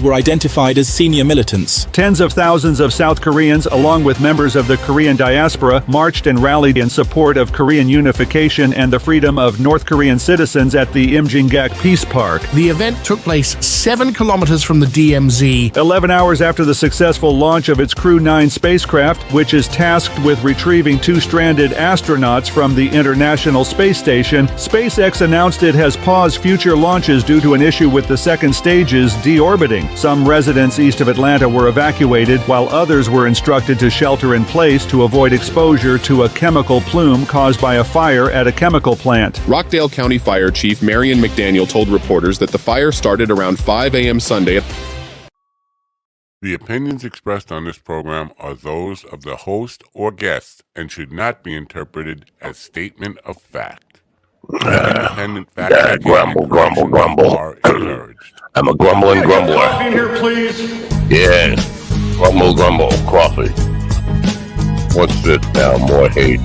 were identified as senior militants. Tens of thousands of South Koreans, along with members of the Korean diaspora, marched and rallied in support of Korean unification and the freedom of North Korean citizens at the Imjinggak Peace Park. The event took place 7 kilometers from the DMZ. 11 hours after the successful launch of its Crew 9 spacecraft, which is tasked with retrieving 2 stranded astronauts from the International Space Station, SpaceX announced it has paused future launches due to an issue with the second stage's deorbiting. Some residents east of Atlanta were evacuated, while others were instructed to shelter in place to avoid exposure to a chemical plume caused by a fire at a chemical plant. Rockdale County Fire Chief Marion McDaniel told reporters that the fire started around 5 a.m. Sunday. The opinions expressed on this program are those of the host or guest and should not be interpreted as statement of fact. Independent fact grumble. are encouraged. I'm a grumbling grumbler. Coffee in here, please. Yeah. Grumble, coffee. What's this now? More hate.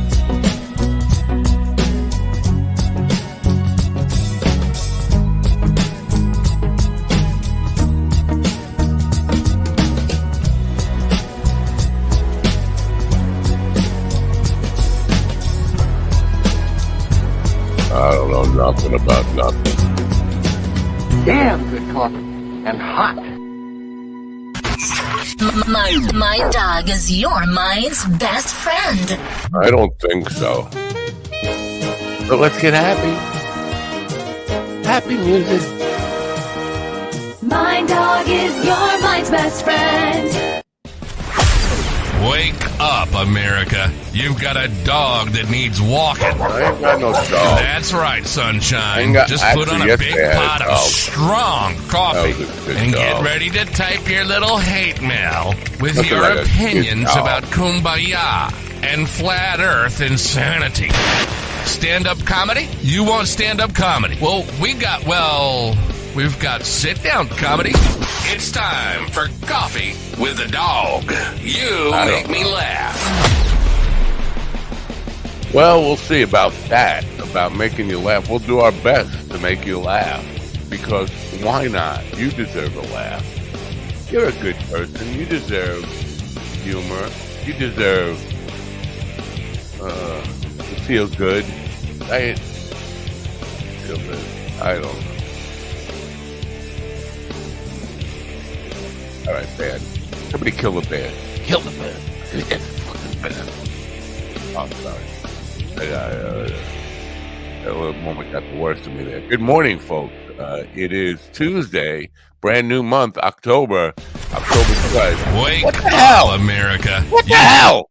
I don't know nothing about nothing. Damn good coffee. And hot. My dog is your mind's best friend. I don't think so. But let's get happy. Happy music. My dog is your mind's best friend. Wake up, America. You've got a dog that needs walking. I ain't got no dog. That's right, sunshine. Just put on a big pot of strong coffee and get ready to type your little hate mail with your opinions about kumbaya and flat earth insanity. Stand-up comedy? You want stand-up comedy? Well, we've got sit-down comedy. It's time for Coffee with the Dog. You make me laugh. Well, we'll see about that, about making you laugh. We'll do our best to make you laugh, because why not? You deserve a laugh. You're a good person. You deserve humor. You deserve to feel good. I don't know. All right, bad. Somebody kill the bear. Kill the bear. Get the fucking bear. Oh, I'm sorry. That little moment got the worst of me there. Good morning, folks. It is Tuesday, brand new month, October 12th. Wake what the up, hell? America. What the hell?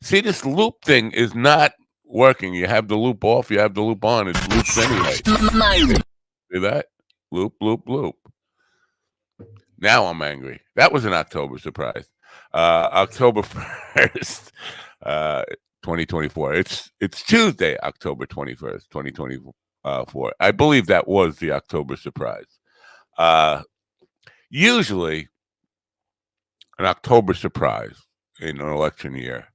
See, this loop thing is not working. You have the loop off, you have the loop on. It loops anyway. See that? Loop, loop, loop. Now I'm angry. That was an October surprise. October 1st, 2024. It's Tuesday, October 21st, 2024. I believe that was the October surprise. Usually, an October surprise in an election year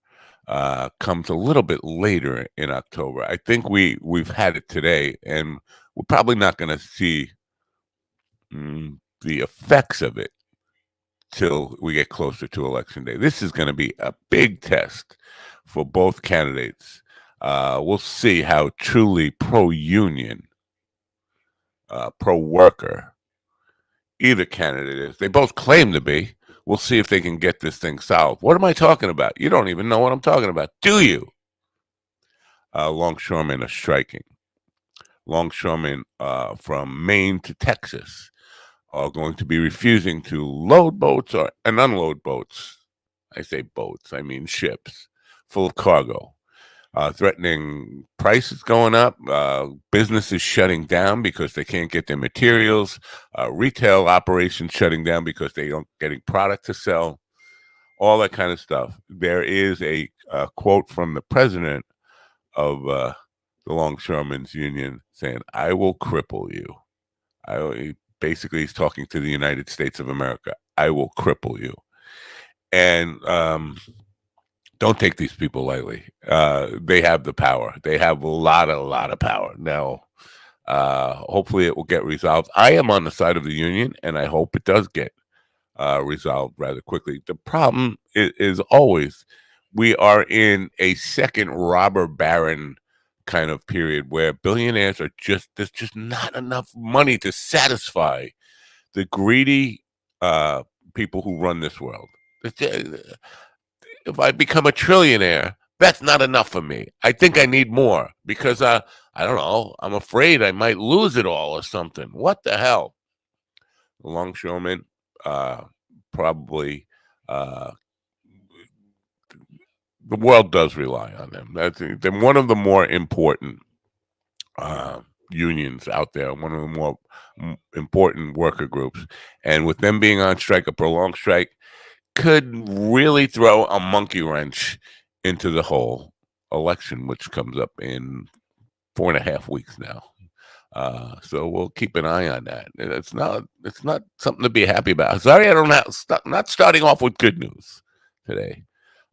comes a little bit later in October. I think we've had it today, and we're probably not going to see the effects of it till we get closer to Election Day. This is going to be a big test for both candidates. We'll see how truly pro-union, pro-worker either candidate is. They both claim to be. We'll see if they can get this thing solved. What am I talking about? You don't even know what I'm talking about, do you? Longshoremen are striking. Longshoremen from Maine to Texas are going to be refusing to load boats and unload boats. I say boats, I mean ships full of cargo. Threatening prices going up, businesses shutting down because they can't get their materials, retail operations shutting down because they aren't getting product to sell, all that kind of stuff. There is a quote from the president of the Longshoremen's Union saying, "I will cripple you." Basically, he's talking to the United States of America. I will cripple you. And don't take these people lightly. They have the power. They have a lot of power. Now, Hopefully it will get resolved. I am on the side of the union, and I hope it does get resolved rather quickly. The problem is always we are in a second robber baron kind of period where billionaires are there's just not enough money to satisfy the greedy people who run this world. If I become a trillionaire, that's not enough for me. I think I need more because I don't know. I'm afraid I might lose it all or something. What the hell? The longshoremen probably the world does rely on them. They're one of the more important unions out there, one of the more important worker groups. And with them being on strike, a prolonged strike could really throw a monkey wrench into the whole election, which comes up in 4.5 weeks now. So we'll keep an eye on that. It's not something to be happy about. Sorry, not starting off with good news today.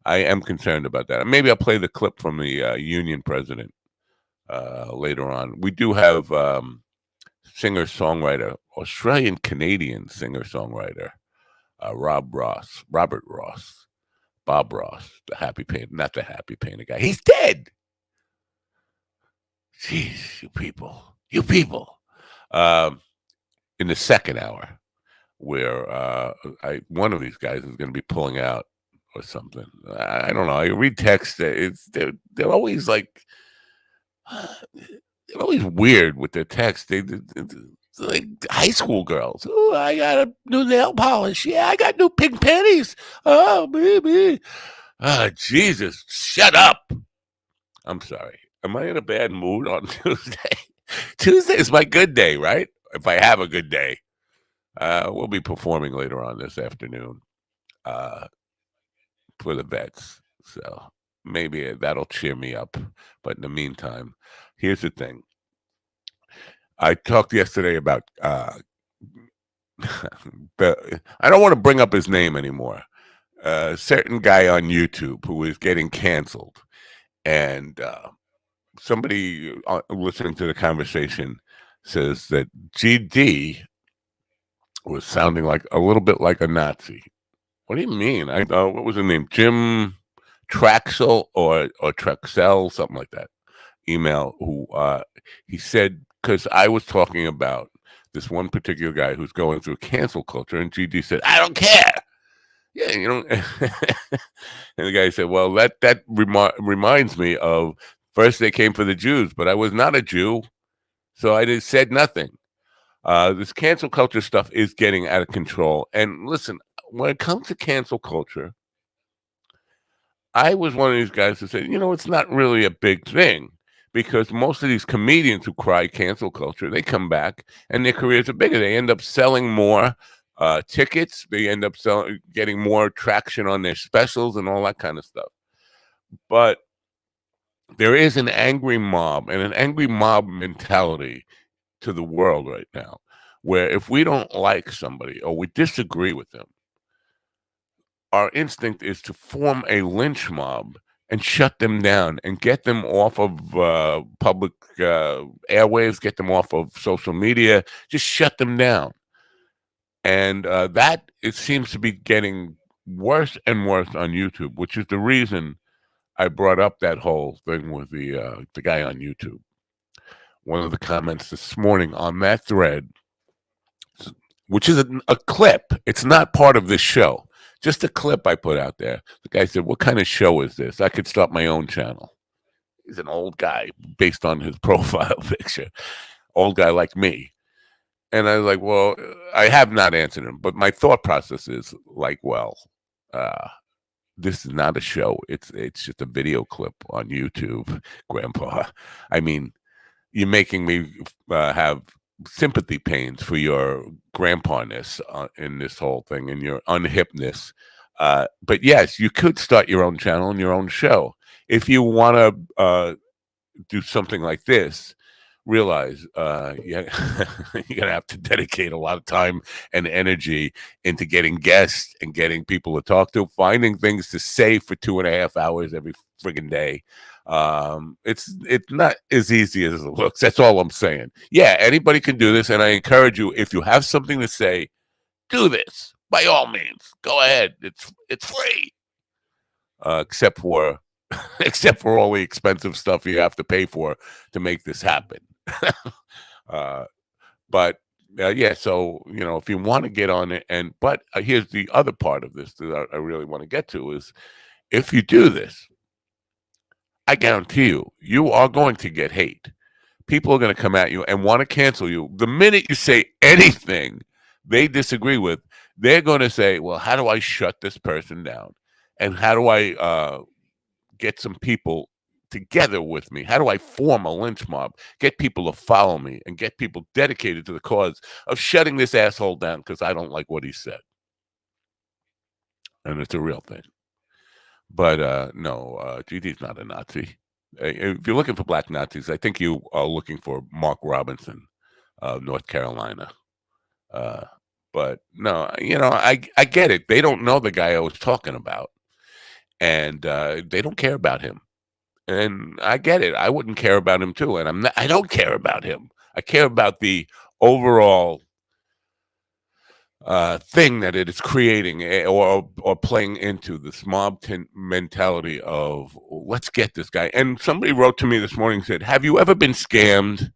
I am concerned about that. Maybe I'll play the clip from the union president later on. We do have singer-songwriter, Australian-Canadian singer-songwriter, Bob Ross, the Happy Pain, not the Happy Painter guy. He's dead. Jeez, you people. In the second hour, where one of these guys is going to be pulling out or something. I don't know. I read text. They're always like they're always weird with their text. They're like high school girls. Oh, I got a new nail polish. Yeah, I got new pink panties. Oh, baby. Jesus, shut up. I'm sorry. Am I in a bad mood on Tuesday? Tuesday is my good day, right? If I have a good day. We'll be performing later on this afternoon for the vets. So maybe that'll cheer me up. But in the meantime, here's the thing. I talked yesterday about I don't want to bring up his name anymore. A certain guy on YouTube who is getting canceled. And somebody listening to the conversation says that GD was sounding like a little bit like a Nazi. What do you mean? What was his name? Jim Traxel or Traxel, something like that. Email who he said, because I was talking about this one particular guy who's going through cancel culture, and GD said, I don't care. Yeah, you know. And the guy said, well, that reminds me of first they came for the Jews, but I was not a Jew, so I just said nothing. This cancel culture stuff is getting out of control. And listen, when it comes to cancel culture, I was one of these guys who said, it's not really a big thing because most of these comedians who cry cancel culture, they come back and their careers are bigger. They end up selling more tickets. They end up getting more traction on their specials and all that kind of stuff. But there is an angry mob and an angry mob mentality to the world right now, where if we don't like somebody or we disagree with them, our instinct is to form a lynch mob and shut them down and get them off of public airwaves, get them off of social media, just shut them down. And that it seems to be getting worse and worse on YouTube, which is the reason I brought up that whole thing with the guy on YouTube. One of the comments this morning on that thread, which is a clip. It's not part of this show. Just a clip I put out there. The guy said, what kind of show is this? I could start my own channel. He's an old guy based on his profile picture. Old guy like me. And I was like, well, I have not answered him. But my thought process is like, well, this is not a show. It's just a video clip on YouTube, Grandpa. I mean, you're making me have sympathy pains for your grandpa-ness in this whole thing and your unhipness. But yes, you could start your own channel and your own show. If you want to do something like this, realize you're going to have to dedicate a lot of time and energy into getting guests and getting people to talk to, finding things to say for 2.5 hours every friggin' day. It's not as easy as it looks. That's all I'm saying. Yeah, anybody can do this, and I encourage you, if you have something to say, do this by all means. Go ahead. It's free, except for except for all the expensive stuff you have to pay for to make this happen. But yeah, so if you want to get on it, but here's the other part of this that I really want to get to is, if you do this, I guarantee you are going to get hate. People are going to come at you and want to cancel you. The minute you say anything they disagree with, they're going to say, well, how do I shut this person down? And how do I get some people together with me? How do I form a lynch mob, get people to follow me, and get people dedicated to the cause of shutting this asshole down because I don't like what he said? And it's a real thing. But no, GD's not a Nazi. If you're looking for black Nazis, I think you are looking for Mark Robinson, North Carolina. But no, I get it. They don't know the guy I was talking about, and they don't care about him. And I get it. I wouldn't care about him too. And I don't care about him. I care about the overall thing that it is creating, or playing into this mob mentality of, let's get this guy. And somebody wrote to me this morning and said, have you ever been scammed?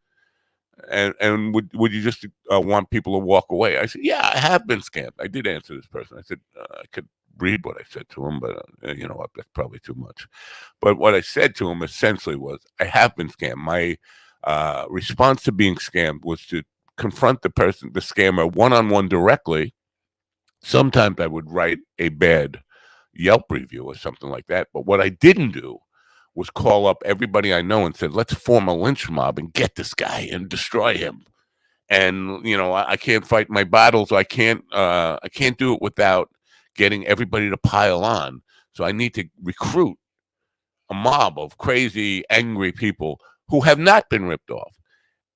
And would you just want people to walk away? I said, yeah, I have been scammed. I did answer this person. I said, I could read what I said to him, but you know what, that's probably too much. But what I said to him essentially was, I have been scammed. My response to being scammed was to confront the scammer one-on-one directly. Sometimes I would write a bad Yelp review or something like that. But what I didn't do was call up everybody I know and said, let's form a lynch mob and get this guy and destroy him. And, I can't fight my battles. I can't do it without getting everybody to pile on. So I need to recruit a mob of crazy, angry people who have not been ripped off.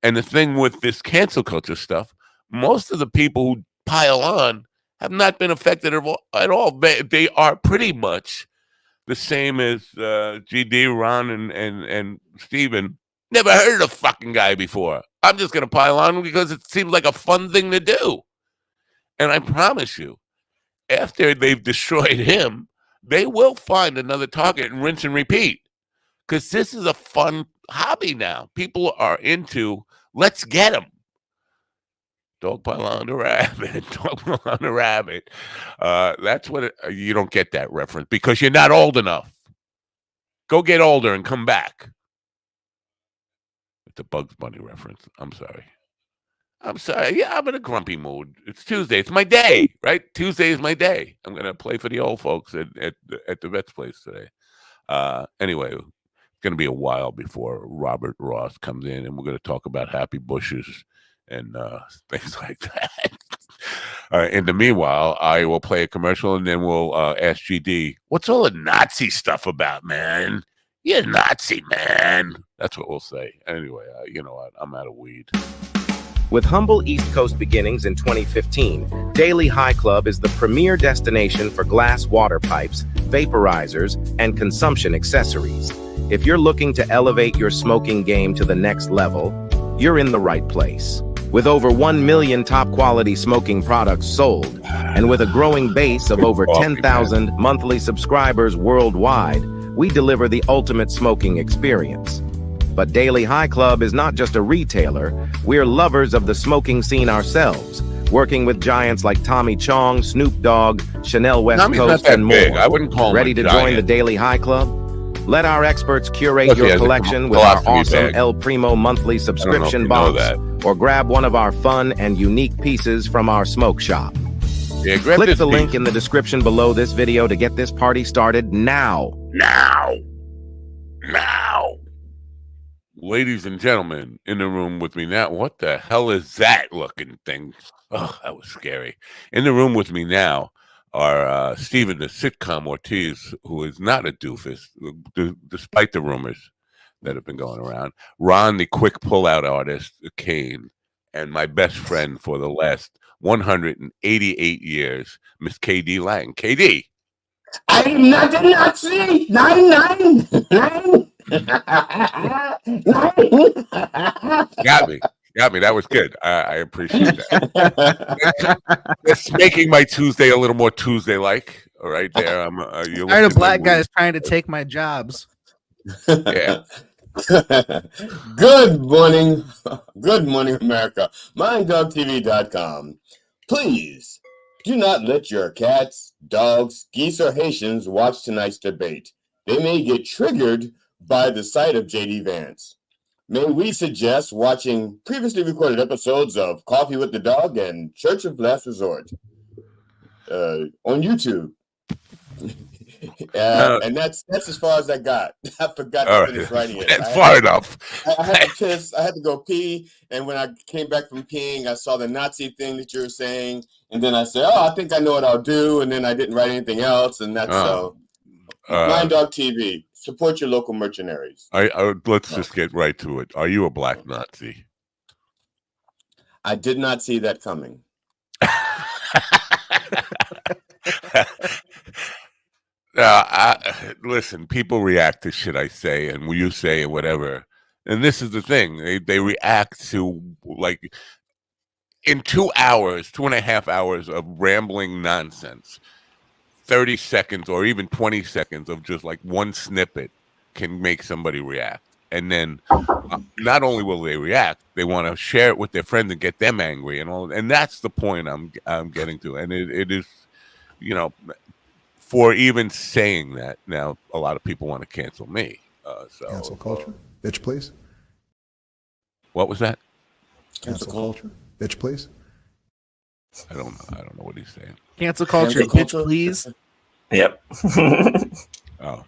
And the thing with this cancel culture stuff, most of the people who pile on have not been affected at all. They are pretty much the same as GD, Ron, and Steven. Never heard of the fucking guy before. I'm just going to pile on because it seems like a fun thing to do. And I promise you, after they've destroyed him, they will find another target and rinse and repeat. Because this is a fun hobby now. People are into, let's get him. Dog pile on the rabbit. Dog pile on the rabbit. That's what you don't get that reference because you're not old enough. Go get older and come back. It's a Bugs Bunny reference. I'm sorry. Yeah, I'm in a grumpy mood. It's Tuesday. It's my day, right? Tuesday is my day. I'm going to play for the old folks at the vet's place today. Anyway, it's going to be a while before Robert Ross comes in, and we're going to talk about happy bushes and things like that. In the meanwhile, I will play a commercial, and then we'll ask GD, what's all the Nazi stuff about, man? You're a Nazi, man. That's what we'll say. Anyway, you know what? I'm out of weed. With humble East Coast beginnings in 2015, Daily High Club is the premier destination for glass water pipes, vaporizers, and consumption accessories. If you're looking to elevate your smoking game to the next level, you're in the right place. With over 1 million top-quality smoking products sold, and with a growing base of over 10,000 monthly subscribers worldwide, we deliver the ultimate smoking experience. But Daily High Club is not just a retailer, we're lovers of the smoking scene ourselves, working with giants like Tommy Chong, Snoop Dogg, Chanel West Coast, and more. I wouldn't call him ready to join the Daily High Club? Let our experts curate your collection with our awesome El Primo monthly subscription box, or grab one of our fun and unique pieces from our smoke shop. Yeah, click the link in the description below this video to get this party started now. Now! Ladies and gentlemen, in the room with me now, what the hell is that looking thing? Oh, that was scary. In the room with me now are Steven, the sitcom Ortiz, who is not a doofus, despite the rumors that have been going around. Ron, the quick pull-out artist, Kane, and my best friend for the last 188 years, Miss KD Lang. KD. I'm not a Nazi! 999! Got me. That was good. I appreciate that. It's making my Tuesday a little more Tuesday-like. All right, there. I'm. Tired of black guys trying to take my jobs. Yeah. Good morning, America. MindDogTV.com. Please do not let your cats, dogs, geese, or Haitians watch tonight's debate. They may get triggered by the sight of J.D. Vance. May we suggest watching previously recorded episodes of Coffee with the Dog and Church of Last Resort on YouTube. And that's as far as I got. I forgot to finish writing it. That's far enough. I had to piss. I had to go pee. And when I came back from peeing, I saw the Nazi thing that you were saying. And then I said, I think I know what I'll do. And then I didn't write anything else. And that's Mind Dog TV. Support your local mercenaries. Let's just get right to it. Are you a black Nazi? I did not see that coming. Listen, people react to shit I say and you say whatever. And this is the thing. They react to, like, in 2 hours, 2.5 hours of rambling nonsense, 30 seconds or even 20 seconds of just like one snippet can make somebody react. And then not only will they react, they want to share it with their friends and get them angry and all. And that's the point I'm getting to. And it is, for even saying that, now a lot of people want to cancel me. Cancel culture, bitch, please. What was that? Cancel culture, bitch, please. I don't know what he's saying. Cancel culture, bitch, please. Yep. Oh,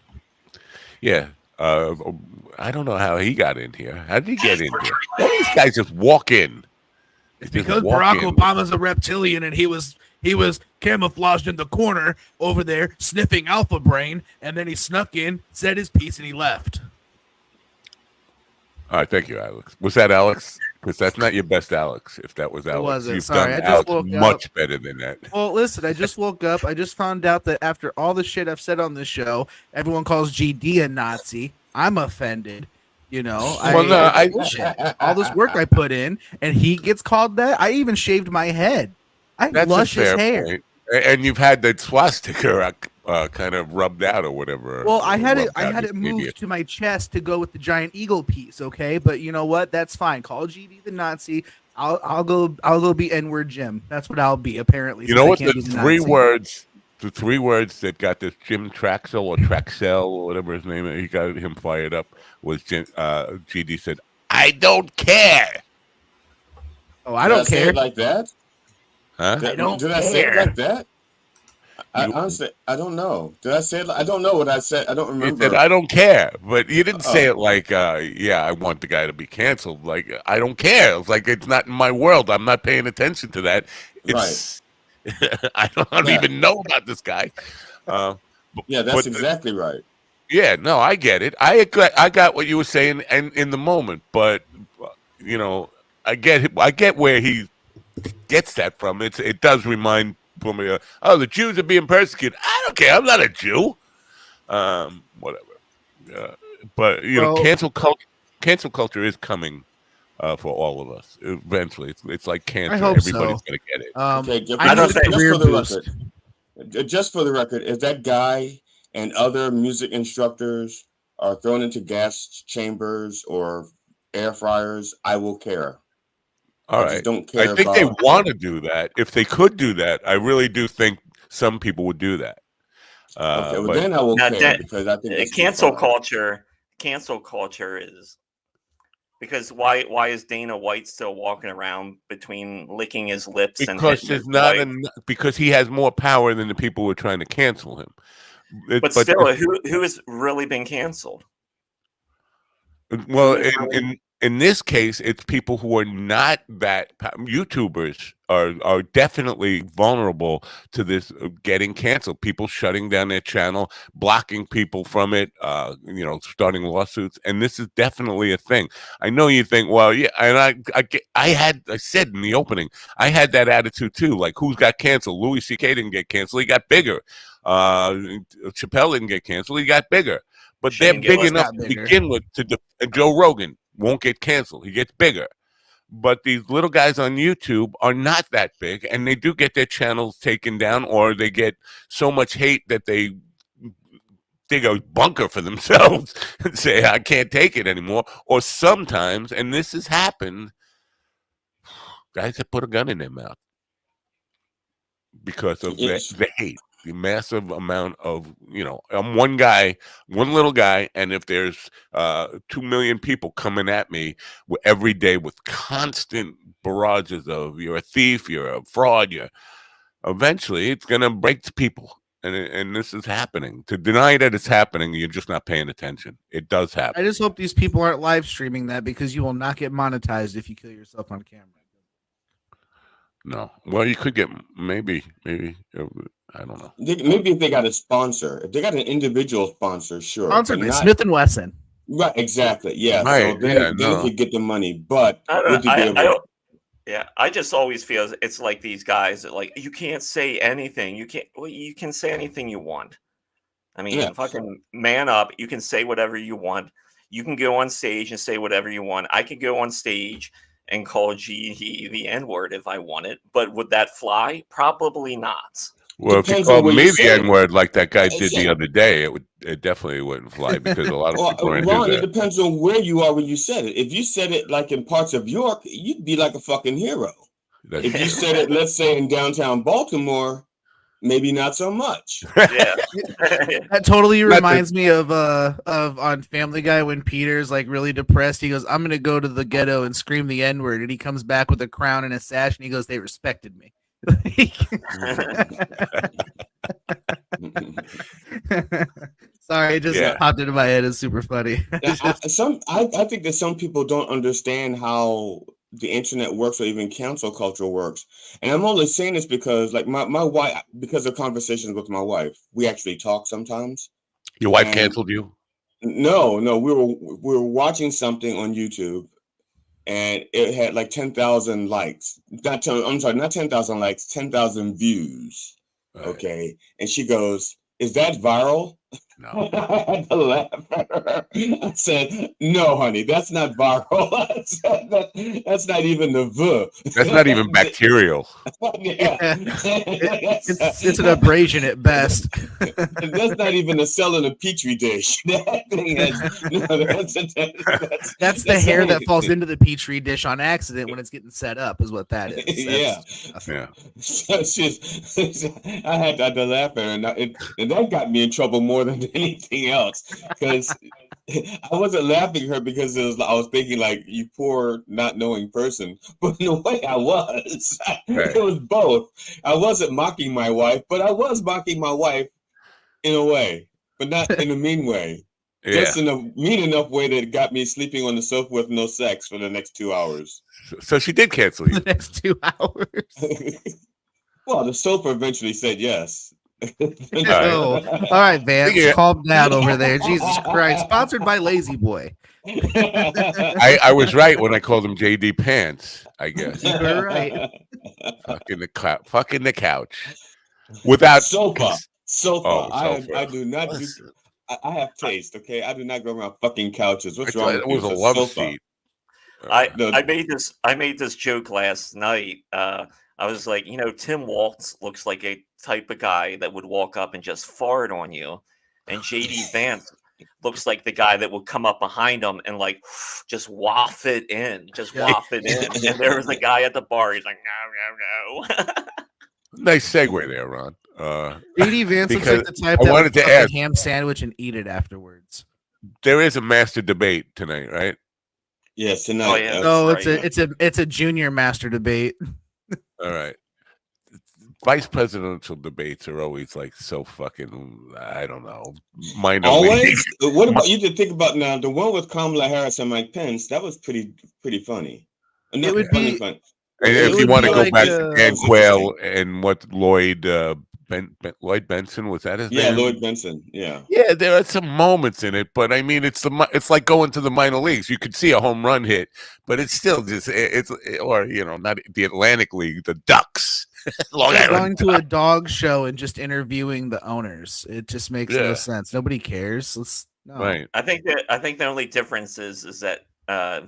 yeah. I don't know how he got in here. How did he get in here? All these guys just walk in. It's because Barack Obama's a reptilian and he was camouflaged in the corner over there sniffing Alpha Brain, and then he snuck in, said his piece, and he left. All right, thank you, Alex. Was that Alex? Because that's not your best Alex. If that was Alex, it wasn't. You've Sorry, done I just Alex woke much up. better than that. Well, listen, I just woke up. I just found out that after all the shit I've said on this show, everyone calls GD a Nazi. I'm offended. All this work I put in, and he gets called that. I even shaved my head. I have luscious hair. Point. And you've had the swastika kind of rubbed out or whatever. Well, I had it moved to my chest to go with the giant eagle piece. Okay, but you know what? That's fine. Call GD the Nazi. I'll go be N-word Jim. That's what I'll be. Apparently, you know what? The three words that got this Jim Traxel or Traxel or whatever his name is, he got him fired up. Was GD said, "I don't care." Oh, I don't care. Say it like that? Huh? Did I say it like that? Honestly, I don't know. Did I say it? I don't know what I said. I don't remember. You said, I don't care, but you didn't say it like, I want the guy to be canceled. Like, I don't care. It's like, it's not in my world. I'm not paying attention to that. It's, right. I don't even know about this guy. That's exactly right. Yeah, no, I get it. I got what you were saying, and in the moment, but I get where he gets that from. It does remind me, the Jews are being persecuted. I don't care. I'm not a Jew. Whatever. But cancel culture is coming for all of us eventually. It's like cancer. Everybody's gonna get it. Just for the record, if that guy and other music instructors are thrown into gas chambers or air fryers, I will care. All right. I think they want to do that. If they could do that, I really do think some people would do that. Then I will care because I think cancel culture is because why is Dana White still walking around between licking his lips because he has more power than the people who are trying to cancel him. But still, who has really been canceled? Well, in this case, it's people who are not that YouTubers are definitely vulnerable to this getting canceled. People shutting down their channel, blocking people from it, starting lawsuits, and this is definitely a thing. I know you think, well, yeah, and I said in the opening, I had that attitude too. Like, who's got canceled? Louis C.K. didn't get canceled; he got bigger. Chappelle didn't get canceled; he got bigger. but Shane they're big Gillis enough got to bigger. begin with. And Joe Rogan won't get canceled; he gets bigger. But these little guys on YouTube are not that big, and they do get their channels taken down, or they get so much hate that they dig a bunker for themselves and say, I can't take it anymore. Or sometimes, and this has happened, guys have put a gun in their mouth because of the hate. The massive amount of, I'm one little guy, and if there's 2 million people coming at me every day with constant barrages of you're a thief, you're a fraud, eventually it's going to break to people. And this is happening. To deny that it's happening, you're just not paying attention. It does happen. I just hope these people aren't live streaming that, because you will not get monetized if you kill yourself on camera. No. Well, you could get maybe I don't know. Maybe if they got a sponsor, if they got an individual sponsor, sure. Sponsored by Smith and Wesson. Right, exactly. Yeah. Right, So then they could get the money, but I just always feel it's like these guys that like you can't say anything. You can say anything you want. I mean, fucking man up. You can say whatever you want. You can go on stage and say whatever you want. I could go on stage and call GE the N-word if I wanted, but would that fly? Probably not. Well, if you called me the N-word like that guy did the other day, it definitely wouldn't fly, because a lot of people are into Ron, that. it depends on where you are when you said it. If you said it like in parts of York, you'd be like a fucking hero. If you said it, let's say in downtown Baltimore, maybe not so much. Yeah. That totally reminds me of on Family Guy when Peter's like really depressed. He goes, "I'm gonna go to the ghetto and scream the N-word," and he comes back with a crown and a sash, and he goes, "They respected me." Sorry, it just popped into my head. It's super funny. I think that some people don't understand how the internet works, or even cancel culture works. And I'm only saying this because, like, my wife, because of conversations with my wife, we actually talk sometimes. Your wife canceled you? No, we were watching something on YouTube, and it had like 10,000 likes. Not 10,000 likes, 10,000 views. Right. Okay. And she goes, "Is that viral?" No. I had to laugh at her. I said, "No, honey, that's not viral." I said, that's not even the V. That's not even bacterial. It's an abrasion at best. That's not even a cell in a petri dish. That thing has, that's the hair that falls into the petri dish on accident when it's getting set up, is what that is. Yeah. So I had to laugh at her, and that got me in trouble more than anything else, because I wasn't laughing at her because I was thinking like, you poor not knowing person, but in a way I was. Right. It was both. I wasn't mocking my wife, but I was mocking my wife in a way, but not in a mean way. Just in a mean enough way that it got me sleeping on the sofa with no sex for the next 2 hours. So she did cancel you. The next 2 hours. Well, the sofa eventually said yes. All right, Vance, calm down over there. Jesus Christ. Sponsored by Lazy Boy. I was right when I called him JD Pants, I guess. You were right. Fucking the couch. Without sofa. Oh, I do not do. I have taste, okay? I do not go around fucking couches. What's wrong with you? It was a love seat. I made this joke last night. I was like, Tim Waltz looks like a type of guy that would walk up and just fart on you, and JD Vance looks like the guy that would come up behind him and like just waft it in, And there was a guy at the bar. He's like, no. Nice segue there, Ron. JD Vance looks like the type that would fuck a ham sandwich and eat it afterwards. There is a master debate tonight, right? Yes, tonight. Oh, yeah, no, it's a junior master debate. All right. Vice presidential debates are always like so fucking, I don't know, always. What about you? To think about now, the one with Kamala Harris and Mike Pence, that was pretty funny. It would be fun. And if you want to go back to Dan Quayle and what Lloyd Benson, was that his name? Yeah, Lloyd Benson. Yeah. Yeah, there are some moments in it, but I mean, it's like going to the minor leagues. You could see a home run hit, but it's still just not the Atlantic League, the Ducks. Going to a dog show and just interviewing the owners. It just makes no sense. Nobody cares. No. Right. I think the only difference is that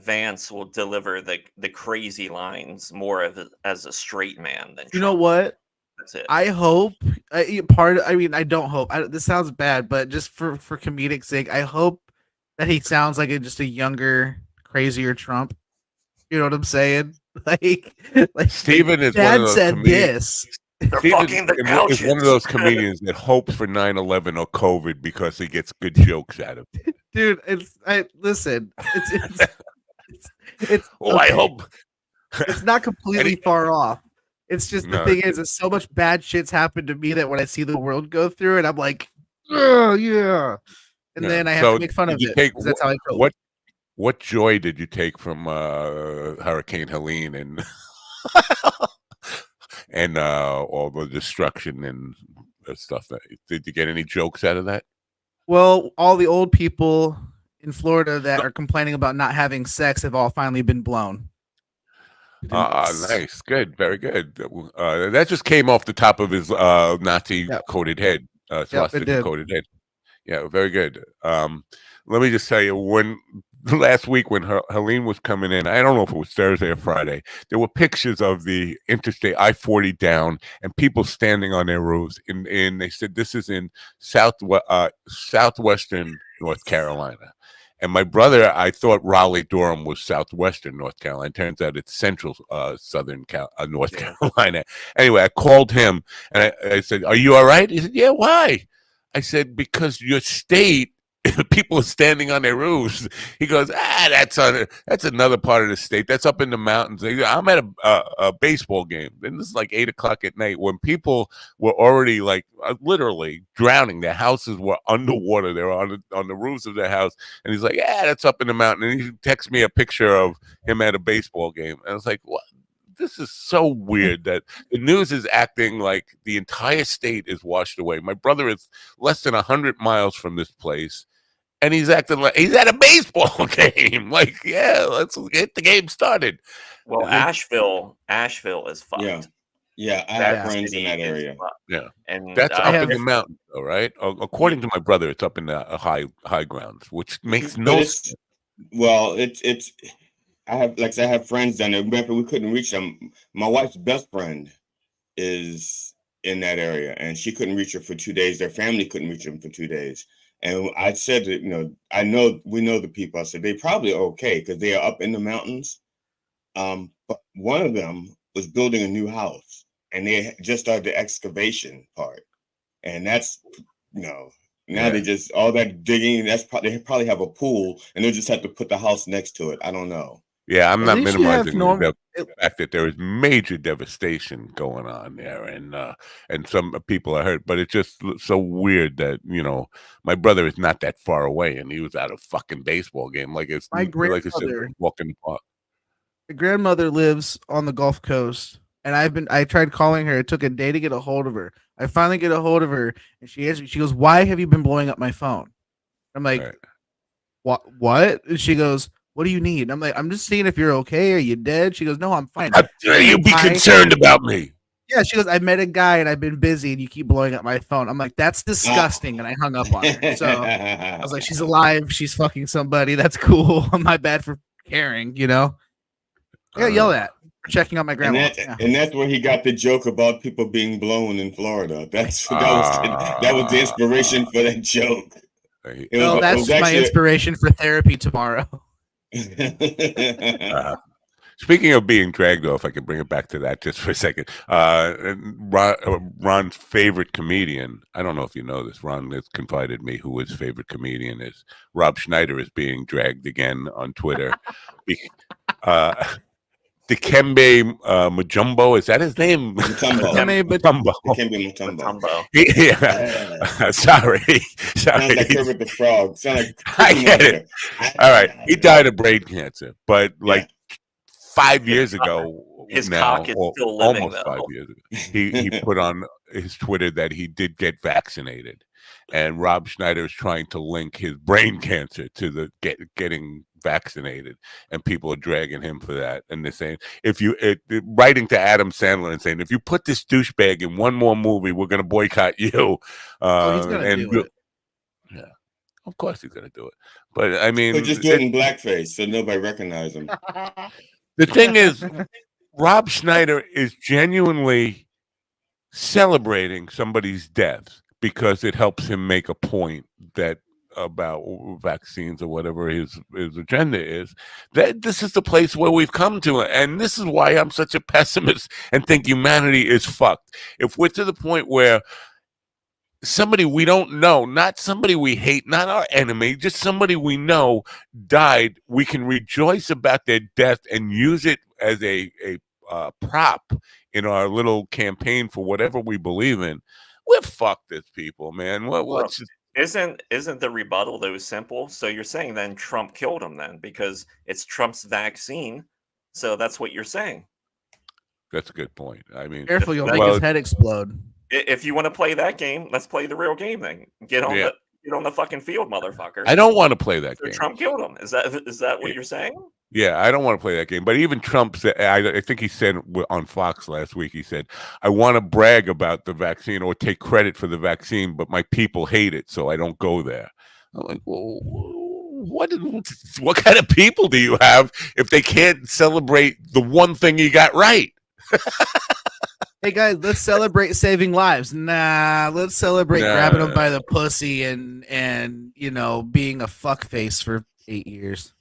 Vance will deliver the crazy lines more as a straight man than You know Trump. what? That's it. I hope I don't hope. This sounds bad, but just for comedic sake, I hope that he sounds like just a younger, crazier Trump. You know what I'm saying? Like Steven is one Dad of those said comedians. this. Steven is one of those comedians that hopes for 9/11 or COVID because he gets good jokes out of it. Dude, listen. It's Oh, I okay. hope It's not completely far off. It's just the No, thing is, so much bad shit's happened to me that when I see the world go through it, I'm like, oh yeah, and Yeah. then I have So to make fun of did you it take because that's how I cope. what joy did you take from Hurricane Helene and and all the destruction and stuff? Did you get any jokes out of that? Well, all the old people in Florida that are complaining about not having sex have all finally been blown. Nice, good, very good. That just came off the top of his Nazi coated head, swastika coated head. Yeah, very good. Let me just tell you, when last week when Helene was coming in, I don't know if it was Thursday or Friday, there were pictures of the interstate I-40 down and people standing on their roofs. And they said this is in southwestern North Carolina. And my brother, I thought Raleigh-Durham was southwestern North Carolina. Turns out it's central southern North Carolina. Anyway, I called him and I said, "Are you all right?" He said, "Yeah, why?" I said, "Because your state, people are standing on their roofs." He goes, that's another part of the state. That's up in the mountains. I'm at a baseball game. And this is like 8:00 at night when people were already like literally drowning. Their houses were underwater. They were on the roofs of their house. And he's like, that's up in the mountain. And he texts me a picture of him at a baseball game. And I was like, what? This is so weird that the news is acting like the entire state is washed away. My brother is less than 100 miles from this place, and he's acting like he's at a baseball game. Like, yeah, let's get the game started. Well, Asheville is fucked. Yeah, I have friends in that area. Yeah, and that's up in the mountains, though, right? According to my brother, it's up in the high grounds, which makes no sense. Well, it's. I have friends down there. Remember, we couldn't reach them. My wife's best friend is in that area, and she couldn't reach her for 2 days. Their family couldn't reach them for 2 days. And I said that, we know the people. I said they probably are okay because they are up in the mountains. But one of them was building a new house, and they just started the excavation part, and that's now they just all that digging. They probably have a pool, and they just have to put the house next to it. I don't know. Yeah, I'm not minimizing the fact that there is major devastation going on there, and some people are hurt. But it's just so weird that my brother is not that far away, and he was at a fucking baseball game. Like it's My like I said, walking the park. My grandmother lives on the Gulf Coast, and I tried calling her. It took a day to get a hold of her. I finally get a hold of her, and she answers. She goes, "Why have you been blowing up my phone?" I'm like, "What?" And she goes, "What do you need?" And I'm like, "I'm just seeing if you're okay. Are you dead?" She goes, "No, I'm fine." How dare you be concerned about me? Yeah, she goes, "I met a guy and I've been busy and you keep blowing up my phone." I'm like, "That's disgusting." And I hung up on her. So I was like, "She's alive. She's fucking somebody. That's cool. I'm not bad for caring, I got yelled at for checking out my grandma. And that's where he got the joke about people being blown in Florida. That was the inspiration for that joke. Well, that's my inspiration for therapy tomorrow. Speaking of being dragged off, I can bring it back to that just for a second. Ron's favorite comedian, I don't know if you know this, Ron has confided me who his favorite comedian is. Rob Schneider is being dragged again on Twitter. Dikembe Mutombo, is that his name? Mutombo. Yeah. Sorry. Sounds like Kermit the Frog. I get it. All right. He died of brain cancer, but 5 years ago, his cock is still living, almost 5 years ago, he put on his Twitter that he did get vaccinated, and Rob Schneider is trying to link his brain cancer to the getting vaccinated, and people are dragging him for that, and they're saying writing to Adam Sandler and saying, if you put this douchebag in one more movie, we're going to boycott you. He's gonna do it. Yeah. Of course he's going to do it. But I mean, But just do it in blackface so nobody recognize him. The thing is, Rob Schneider is genuinely celebrating somebody's death because it helps him make a point that about vaccines or whatever his agenda is. That this is the place where we've come to, and this is why I'm such a pessimist and think humanity is fucked. If we're to the point where somebody we don't know, not somebody we hate, not our enemy, just somebody we know died, we can rejoice about their death and use it as a prop in our little campaign for whatever we believe in. We're fucked as people, man. What's Isn't the rebuttal though simple? So you're saying then Trump killed him then because it's Trump's vaccine. So that's what you're saying. That's a good point. I mean, careful, you'll make his head explode. If you want to play that game, let's play the real game then. Get on the fucking field, motherfucker. I don't want to play that game. Trump killed him. Is that what you're saying? Yeah, I don't want to play that game. But even Trump said, I think he said on Fox last week, he said, I want to brag about the vaccine or take credit for the vaccine, but my people hate it, so I don't go there. I'm like, well, what kind of people do you have if they can't celebrate the one thing you got right? Hey guys, let's celebrate saving lives. Nah, let's celebrate grabbing them by the pussy and being a fuckface for 8 years.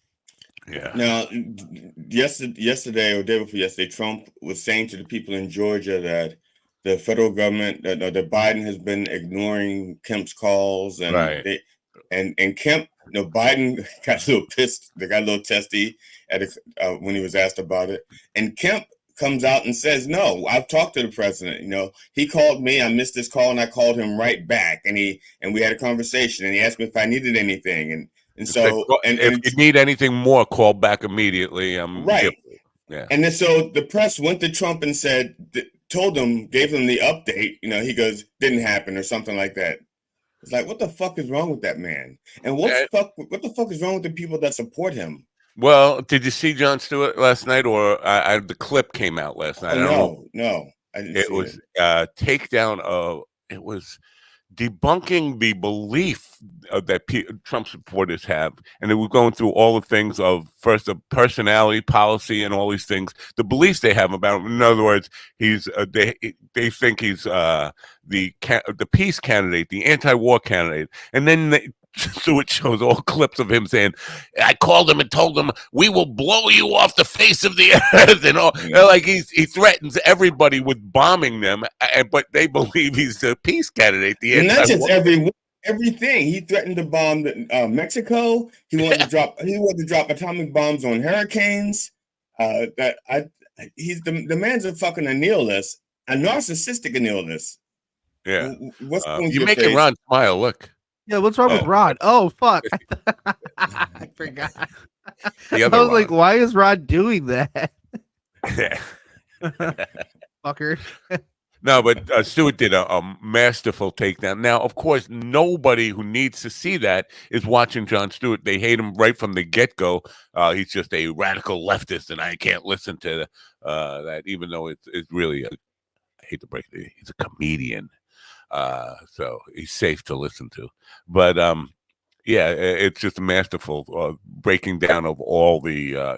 Yeah. Now, yesterday or day before yesterday, Trump was saying to the people in Georgia that the federal government, that Biden has been ignoring Kemp's calls, and right. and Kemp, Biden got a little pissed. They got a little testy when he was asked about it, and Kemp comes out and says, no, I've talked to the president. He called me, I missed his call, and I called him right back, and we had a conversation, and he asked me if I needed anything, and so if you need anything more, call back immediately. Right. Yeah. And then so the press went to Trump and gave him the update. He goes, didn't happen or something like that. It's like, what the fuck is wrong with that man? And what the fuck is wrong with the people that support him? Well, did you see Jon Stewart last night, or the clip came out last night? No, I didn't see it. It was takedown of, it was debunking the belief that Trump supporters have, and they were going through all the things of first the personality, policy, and all these things, the beliefs they have about him. In other words, he's they think he's the peace candidate, the anti-war candidate, and then so it shows all clips of him saying, I called him and told him we will blow you off the face of the earth, and all. Like he threatens everybody with bombing them, but they believe he's the peace candidate. And not just everything. He threatened to bomb Mexico. He wanted to drop atomic bombs on hurricanes. He's the man's a fucking nihilist, a narcissistic nihilist. Yeah. What's going you're making Ron smile. Look. Yeah, what's wrong with Rod? Oh, fuck. I forgot. I was Rod. like, why is Rod doing that? Fucker. No, but Stewart did a masterful takedown. Now, of course, nobody who needs to see that is watching Jon Stewart. They hate him right from the get-go. He's just a radical leftist, and I can't listen to that, even though it's really, I hate to break it, he's a comedian. So he's safe to listen to, but yeah, it's just a masterful breaking down of all the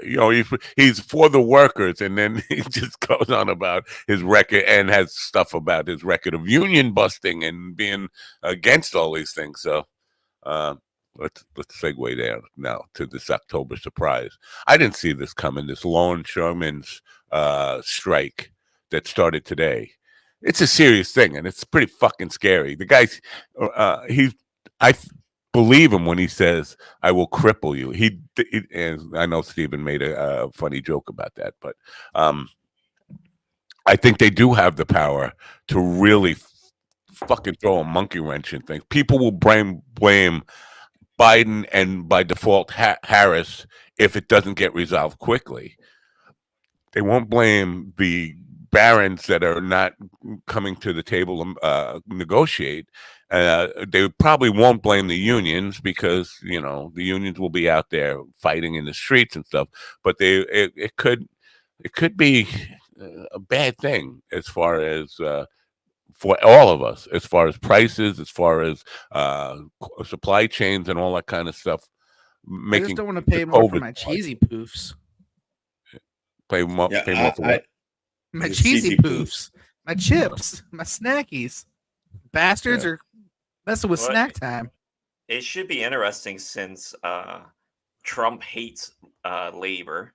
he's for the workers, and then he just goes on about his record and has stuff about his record of union busting and being against all these things. So let's segue down now to this October surprise. I didn't see this coming. This longshoremen's strike that started today. It's a serious thing, and it's pretty fucking scary. The guy's, I believe him when he says, I will cripple you. And I know Stephen made a funny joke about that, but I think they do have the power to really fucking throw a monkey wrench in things. People will blame Biden and by default Harris if it doesn't get resolved quickly. They won't blame the barons that are not coming to the table to negotiate. They probably won't blame the unions because the unions will be out there fighting in the streets and stuff. But it could be a bad thing as far as for all of us, as far as prices, as far as supply chains and all that kind of stuff. I just don't want to pay more for my cheesy poofs. Pay more for what? My cheesy poofs, my chips, my snackies. Bastards are messing with snack time. It should be interesting since Trump hates labor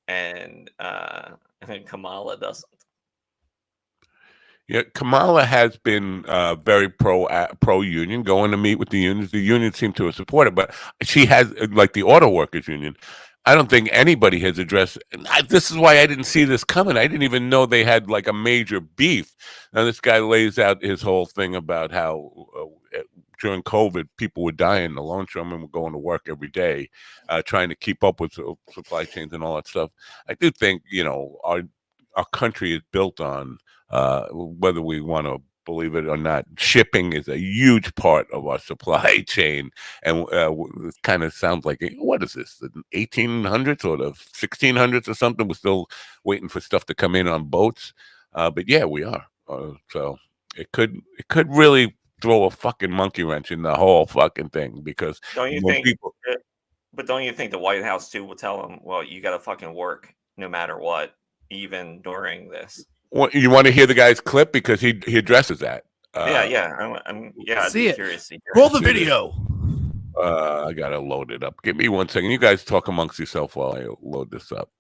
and Kamala doesn't. Yeah, Kamala has been very pro union, going to meet with the unions. The unions seem to have supported, but she has, like the auto workers union. I don't think anybody has addressed. This is why I didn't see this coming. I didn't even know they had like a major beef. Now this guy lays out his whole thing about how during COVID people were dying. The longshoremen were going to work every day, trying to keep up with supply chains and all that stuff. I do think our country is built on. Whether we want to believe it or not, shipping is a huge part of our supply chain, and it kind of sounds like, what is this, the 1800s or the 1600s or something? We're still waiting for stuff to come in on boats, but yeah, we are. So it could really throw a fucking monkey wrench in the whole fucking thing, because don't you think? But don't you think the White House too will tell them, well, you got to fucking work no matter what, even during this? Well, you want to hear the guy's clip, because he addresses that. I'm I'd be curious to hear. Roll the video. I gotta load it up. Give me 1 second. You guys talk amongst yourself while I load this up.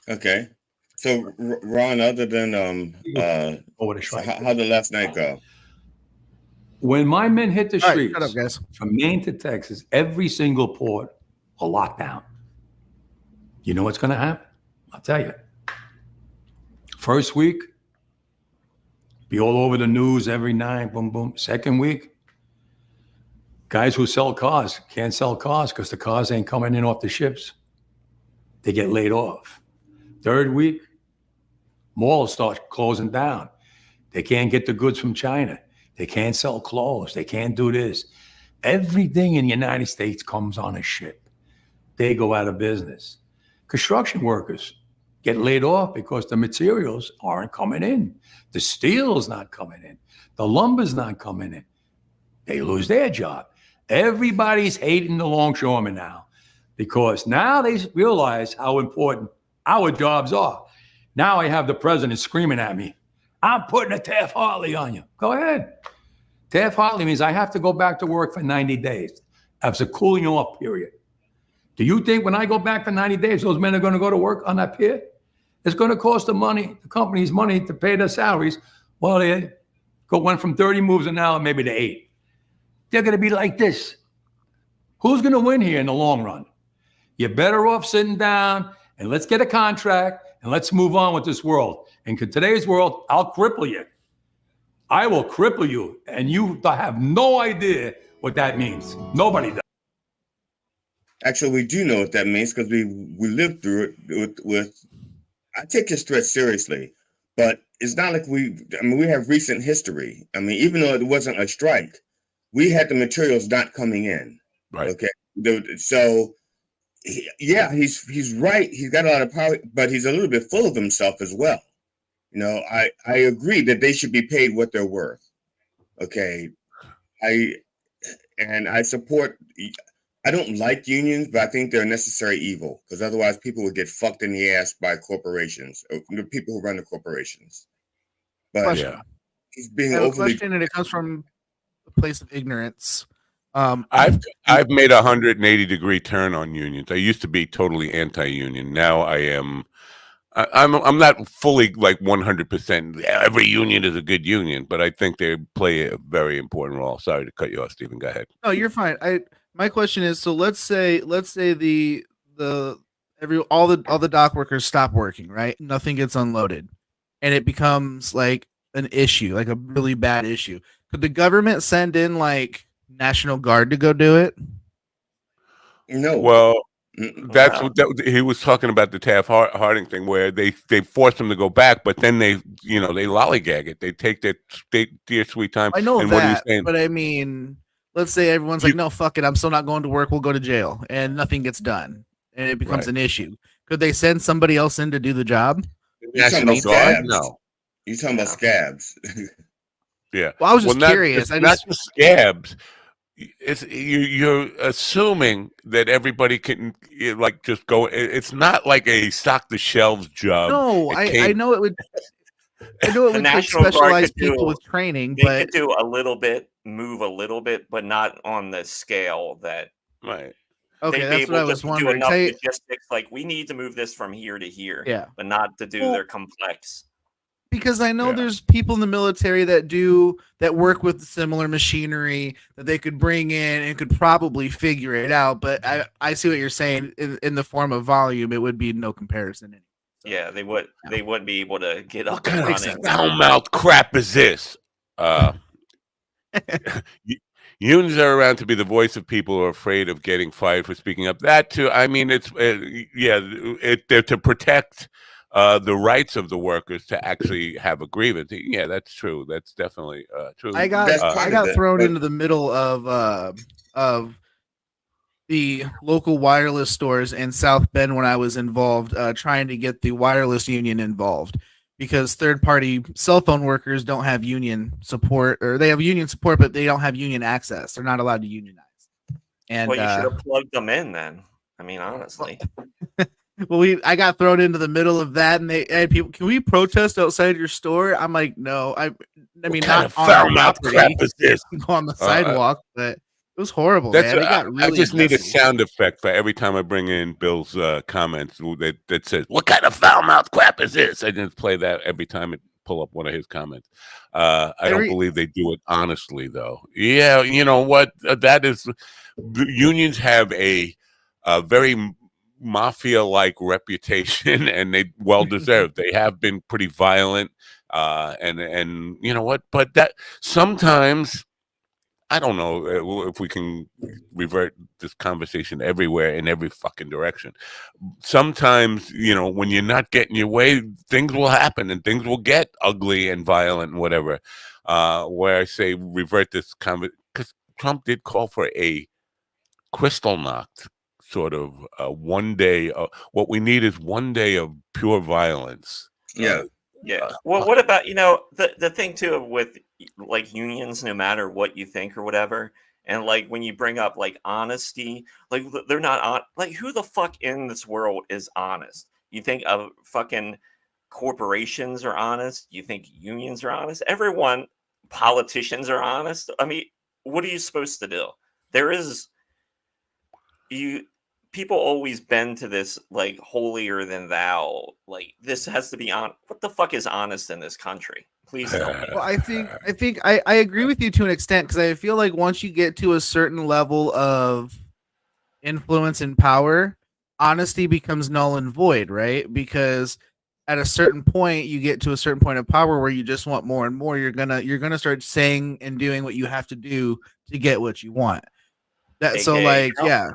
Okay. So Ron, other than how did last night go? When my men hit the streets, shut up, guys. From Maine to Texas, every single port a lockdown. You know what's going to happen? I'll tell you. First week, be all over the news every night, boom, boom. Second week, guys who sell cars can't sell cars because the cars ain't coming in off the ships. They get laid off. Third week, malls start closing down. They can't get the goods from China. They can't sell clothes. They can't do this. Everything in the United States comes on a ship. They go out of business. Construction workers get laid off because the materials aren't coming in. The steel's not coming in. The lumber's not coming in. They lose their job. Everybody's hating the longshoremen now, because now they realize how important our jobs are. Now I have the president screaming at me, I'm putting a Taft-Hartley on you. Go ahead. Taft-Hartley means I have to go back to work for 90 days. That's a cooling off period. Do you think when I go back for 90 days, those men are going to go to work on that pier? It's going to cost the companies money to pay their salaries. Well, they went from 30 moves an hour maybe to 8. They're going to be like this. Who's going to win here in the long run? You're better off sitting down and let's get a contract and let's move on with this world. In today's world, I'll cripple you. I will cripple you, and you have no idea what that means. Nobody does. Actually, we do know what that means, because we lived through it with I take his threat seriously, but it's not like we have recent history. I mean, even though it wasn't a strike, we had the materials not coming in. Right. Okay. So, he's right. He's got a lot of power, but he's a little bit full of himself as well. I agree that they should be paid what they're worth. Okay. I support. I don't like unions, but I think they're a necessary evil, because otherwise people would get fucked in the ass by corporations, or the people who run the corporations. But he's being overly. Question, and it comes from a place of ignorance. I've made a 180-degree turn on unions. I used to be totally anti-union. Now I am. I'm not fully like 100%. Every union is a good union, but I think they play a very important role. Sorry to cut you off, Stephen. Go ahead. No, you're fine. My question is, so let's say all the dock workers stop working, right? Nothing gets unloaded, and it becomes like an issue, like a really bad issue. Could the government send in like National Guard to go do it? No. Well, that's what he was talking about, the Taft-Hartley thing, where they force them to go back, but then they lollygag it. They take their sweet time. I know and that, what are you saying? but I mean, let's say everyone's like, no, fuck it, I'm still not going to work. We'll go to jail, and nothing gets done, and it becomes an issue. Could they send somebody else in to do the job? You're talking about scabs? No. You're talking about scabs. Yeah. Well, I was just curious. Not the scabs. You're assuming that everybody can like just go. It's not like a stock the shelves job. No, I know it would. I know it The would take National Guard specialized could people do. with training, They but could do a little bit, move a little bit, but not on the scale that. Right. okay, They'd be that's what able I just was to do wondering. enough logistics, like we need to move this from here to here, Yeah. but not to do Well, their complex. because I know there's people in the military that work with similar machinery that they could bring in and could probably figure it out. But I see what you're saying in the form of volume, it would be no comparison. Yeah, they wouldn't be able to get up What kind and of running. foul-mouthed crap is this? Unions are around to be the voice of people who are afraid of getting fired for speaking up. That too. I mean, they're to protect the rights of the workers to actually have a grievance. Yeah, that's true. That's definitely true. I got thrown into the middle of the local wireless stores in South Bend when I was involved, trying to get the wireless union involved because third-party cell phone workers don't have union support, or they have union support, but they don't have union access. They're not allowed to unionize. And Well, you should have plugged them in then. I mean, honestly. well, I got thrown into the middle of that, and they had people. Can we protest outside your store? I'm like, no. I mean, not on the crap is this? Go on the sidewalk, but it was horrible, man. It got really I just need a messy. sound effect for every time I bring in Bill's comments that says, "What kind of foul-mouthed crap is this?" I just play that every time I pull up one of his comments. I don't believe they do it honestly, though. Yeah, you know what? That is, unions have a very mafia-like reputation, and they well deserved. They have been pretty violent, and you know what? But that sometimes. I don't know if we can revert this conversation everywhere in every fucking direction. Sometimes, you know, when you're not getting your way, things will happen and things will get ugly and violent and whatever. Where I say revert this conversation, because Trump did call for a crystal knocked sort of 1 day. What we need is 1 day of pure violence. Yeah. Well, what about, the thing too with like unions, no matter what you think or whatever, and like when you bring up like honesty, like they're not on, like who the fuck in this world is honest? You think of fucking corporations are honest? You think unions are honest? Everyone, politicians are honest. I mean, what are you supposed to do? People always bend to this like holier than thou. Like this has to be on. What the fuck is honest in this country? Please tell me. Well, I think I agree with you to an extent because I feel like once you get to a certain level of influence and power, honesty becomes null and void, right? Because at a certain point, you get to a certain point of power where you just want more and more. You're gonna start saying and doing what you have to do to get what you want. So like, yeah,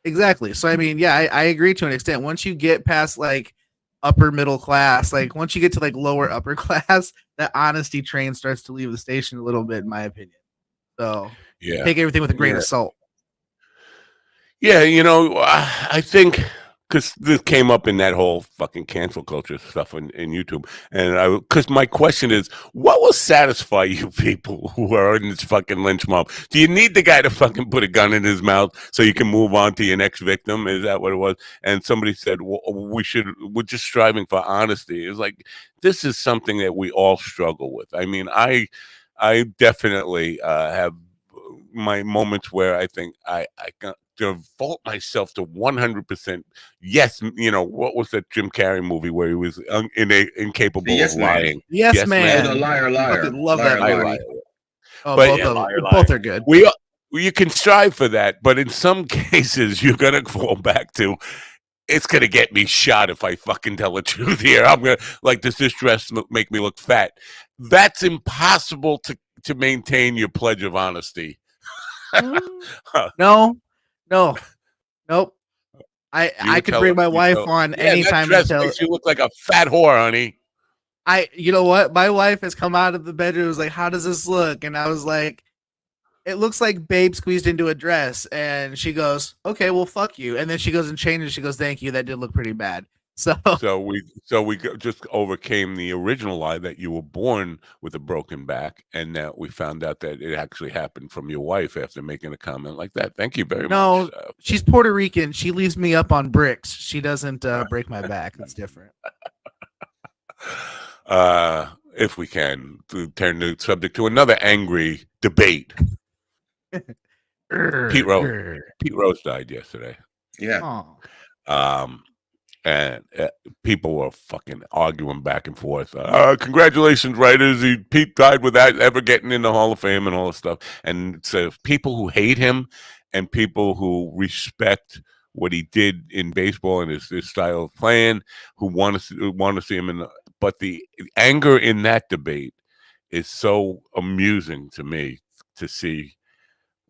exactly. So I mean, yeah, I agree to an extent. Once you get past like upper middle class, like once you get to like lower upper class, that honesty train starts to leave the station a little bit, in my opinion. So yeah, take everything with a grain of salt. Yeah, I think because this came up in that whole fucking cancel culture stuff in YouTube, and because my question is, what will satisfy you people who are in this fucking lynch mob? Do you need the guy to fucking put a gun in his mouth so you can move on to your next victim? Is that what it was? And somebody said, well, we're just striving for honesty. It's like, this is something that we all struggle with. I mean, I definitely have my moments where I think I devote myself to 100%. Yes, what was that Jim Carrey movie where he was incapable of lying? Yes, man. The liar. Love that movie. Oh, but both are good. You can strive for that, but in some cases you're gonna fall back to, it's gonna get me shot if I fucking tell the truth here. I'm gonna does this dress make me look fat? That's impossible to maintain your pledge of honesty. Nope. I could bring my wife on anytime that dress makes you look like a fat whore, honey. You know what? My wife has come out of the bedroom, was like, how does this look? And I was like, it looks like Babe squeezed into a dress. And she goes, okay, well, fuck you. And then she goes and changes. She goes, thank you. That did look pretty bad. So we just overcame the original lie that you were born with a broken back, and that we found out that it actually happened from your wife after making a comment like that. Thank you very much. No, she's Puerto Rican. She leaves me up on bricks. She doesn't break my back. That's different. If we can turn the subject to another angry debate. Pete Rose died yesterday. Yeah. And people were fucking arguing back and forth. Congratulations, writers. Pete died without ever getting in the Hall of Fame and all this stuff. And so people who hate him and people who respect what he did in baseball and his style of playing, who want to see him but the anger in that debate is so amusing to me to see.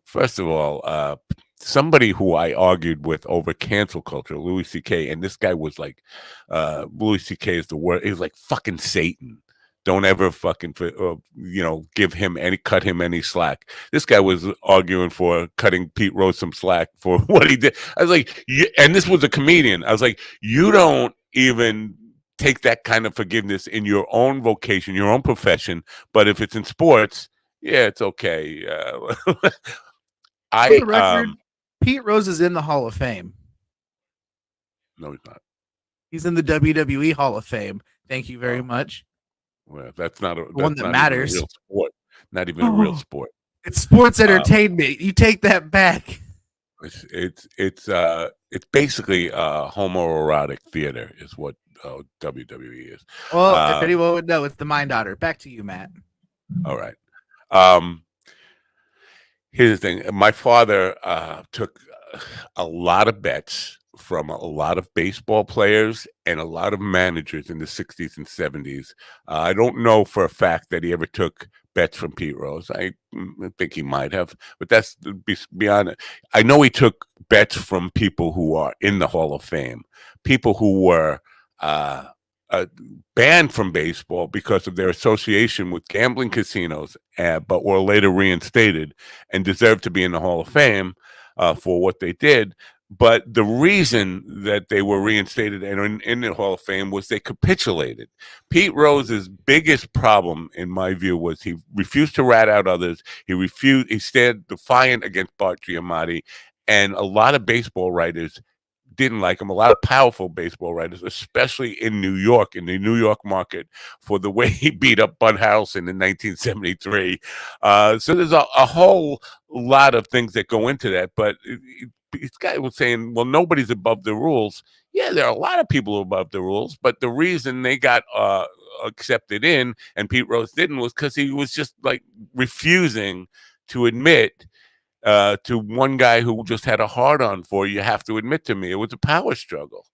First of all, somebody who I argued with over cancel culture, Louis C.K., and this guy was like, Louis C.K. is the word. He's like fucking Satan. Don't ever fucking, cut him any slack. This guy was arguing for cutting Pete Rose some slack for what he did. I was like, and this was a comedian. I was like, you don't even take that kind of forgiveness in your own vocation, your own profession. But if it's in sports, yeah, it's okay. For the record, Pete Rose is in the Hall of Fame. No, he's not. He's in the WWE Hall of Fame. Thank you very much. Well, that's not one that matters. Even a real sport. Not even a real sport. It's sports entertainment. You take that back. It's basically homoerotic theater is what WWE is. Well, if anyone would know, it's the Mind Otter. Back to you, Matt. All right. Here's the thing. My father took a lot of bets from a lot of baseball players and a lot of managers in the 60s and 70s. I don't know for a fact that he ever took bets from Pete Rose. I think he might have, but that's beyond it. I know he took bets from people who are in the Hall of Fame, people who were banned from baseball because of their association with gambling casinos, but were later reinstated and deserved to be in the Hall of Fame for what they did. But the reason that they were reinstated and in the Hall of Fame was they capitulated. Pete Rose's biggest problem, in my view, was he refused to rat out others. He stared defiant against Bart Giamatti, and a lot of baseball writers didn't like him. A lot of powerful baseball writers, especially in New York, in the New York market, for the way he beat up Bud Harrelson in 1973. So there's a whole lot of things that go into that. But this guy was saying, well, nobody's above the rules. Yeah, there are a lot of people above the rules, but the reason they got accepted in and Pete Rose didn't was because he was just like refusing to admit to one guy who just had a hard on for you have to admit to me. It was a power struggle.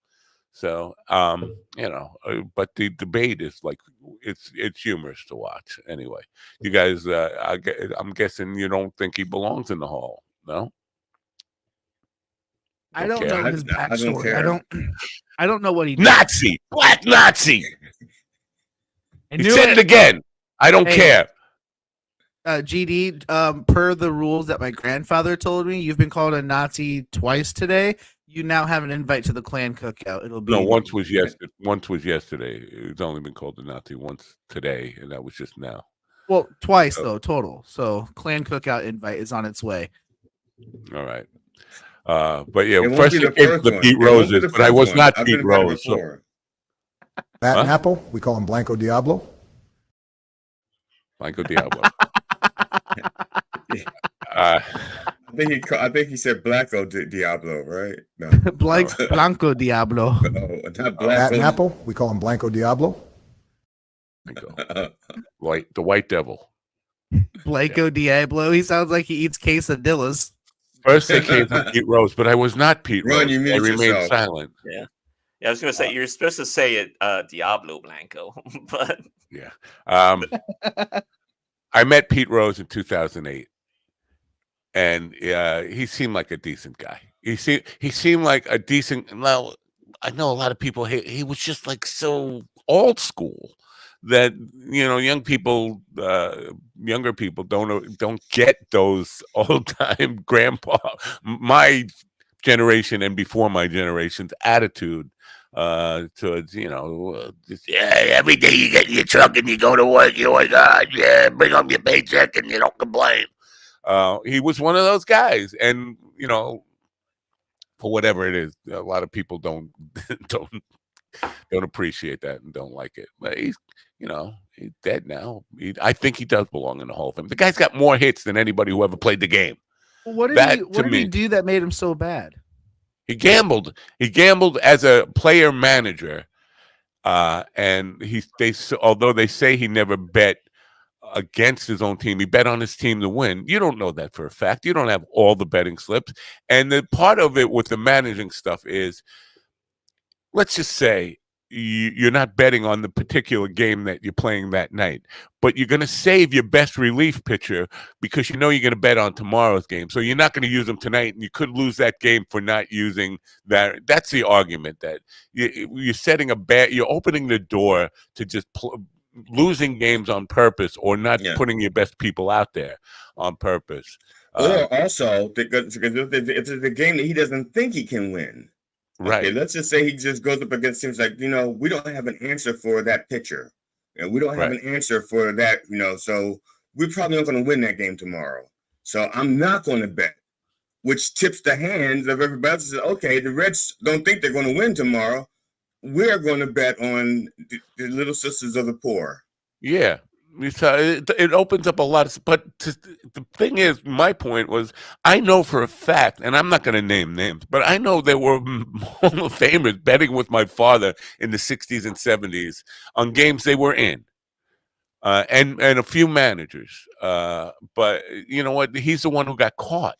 So, but the debate is like, it's humorous to watch. Anyway, you guys, I'm guessing you don't think he belongs in the Hall, no? I don't know his backstory. I don't know what he did. Nazi, black Nazi. He said it again. I don't care. GD, per the rules that my grandfather told me, you've been called a Nazi twice today. You now have an invite to the Klan cookout. It'll be once was yesterday. It's only been called a Nazi once today, and that was just now. Well, twice though, total. So Klan cookout invite is on its way. All right. But yeah, first it came the Pete Roses, but I was not Pete Rose. So. Matt Napple, we call him Blanco Diablo. Blanco Diablo. I think he said Blanco Diablo, right? No. Blanco Diablo. No, not Blanco. Matt Napple, we call him Blanco Diablo. The White Devil. Blanco Diablo. He sounds like he eats quesadillas. First they came from Pete Rose, but I was not Pete Rose. I remained silent. Yeah. I was going to say, you're supposed to say it Diablo Blanco, but... Yeah. I met Pete Rose in 2008, and he seemed like a decent guy. He seemed like a decent... Well, I know a lot of people, he was just like so old school that, younger people don't get those old-time grandpa, my generation and before my generation's attitude towards just, every day you get in your truck and you go to work, you're like, bring home your paycheck and you don't complain. He was one of those guys, and for whatever it is, a lot of people don't appreciate that and don't like it. But he's dead now. I think he does belong in the Hall of Fame. The guy's got more hits than anybody who ever played the game. What did he do that made him so bad? He gambled. He gambled as a player manager, and although they say he never bet against his own team, he bet on his team to win. You don't know that for a fact. You don't have all the betting slips. And the part of it with the managing stuff is, let's just say you're not betting on the particular game that you're playing that night, but you're going to save your best relief pitcher because you're going to bet on tomorrow's game. So you're not going to use them tonight, and you could lose that game for not using that. That's the argument, that you're setting you're opening the door to just losing games on purpose, or not putting your best people out there on purpose. Or also, because if it's a game that he doesn't think he can win. Right. Okay, let's just say he just goes up against teams like, we don't have an answer for that pitcher. And we don't have an answer for that, so we're probably not going to win that game tomorrow. So I'm not going to bet, which tips the hands of everybody else. Says, okay, the Reds don't think they're going to win tomorrow. We're going to bet on the Little Sisters of the Poor. Yeah. It opens up a lot of, but the thing is, my point was, I know for a fact, and I'm not going to name names, but I know there were Hall of Famers betting with my father in the 60s and 70s on games they were in, and a few managers. But you know what? He's the one who got caught.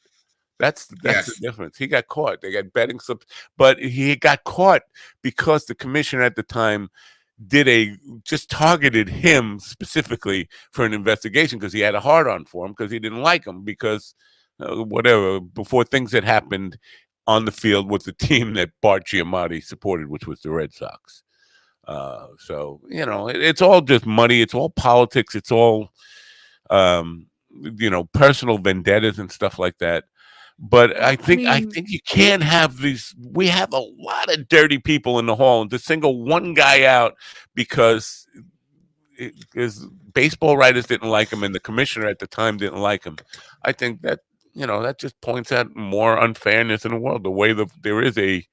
That's the difference. He got caught. They got betting slips, but he got caught because the commissioner at the time just targeted him specifically for an investigation because he had a hard-on for him, because he didn't like him, because whatever, before things had happened on the field with the team that Bart Giamatti supported, which was the Red Sox. So it's all just money. It's all politics. It's all personal vendettas and stuff like that. But I think you can't have these. We have a lot of dirty people in the Hall, and to single one guy out because baseball writers didn't like him and the commissioner at the time didn't like him, I think that that just points out more unfairness in the world. The way there is a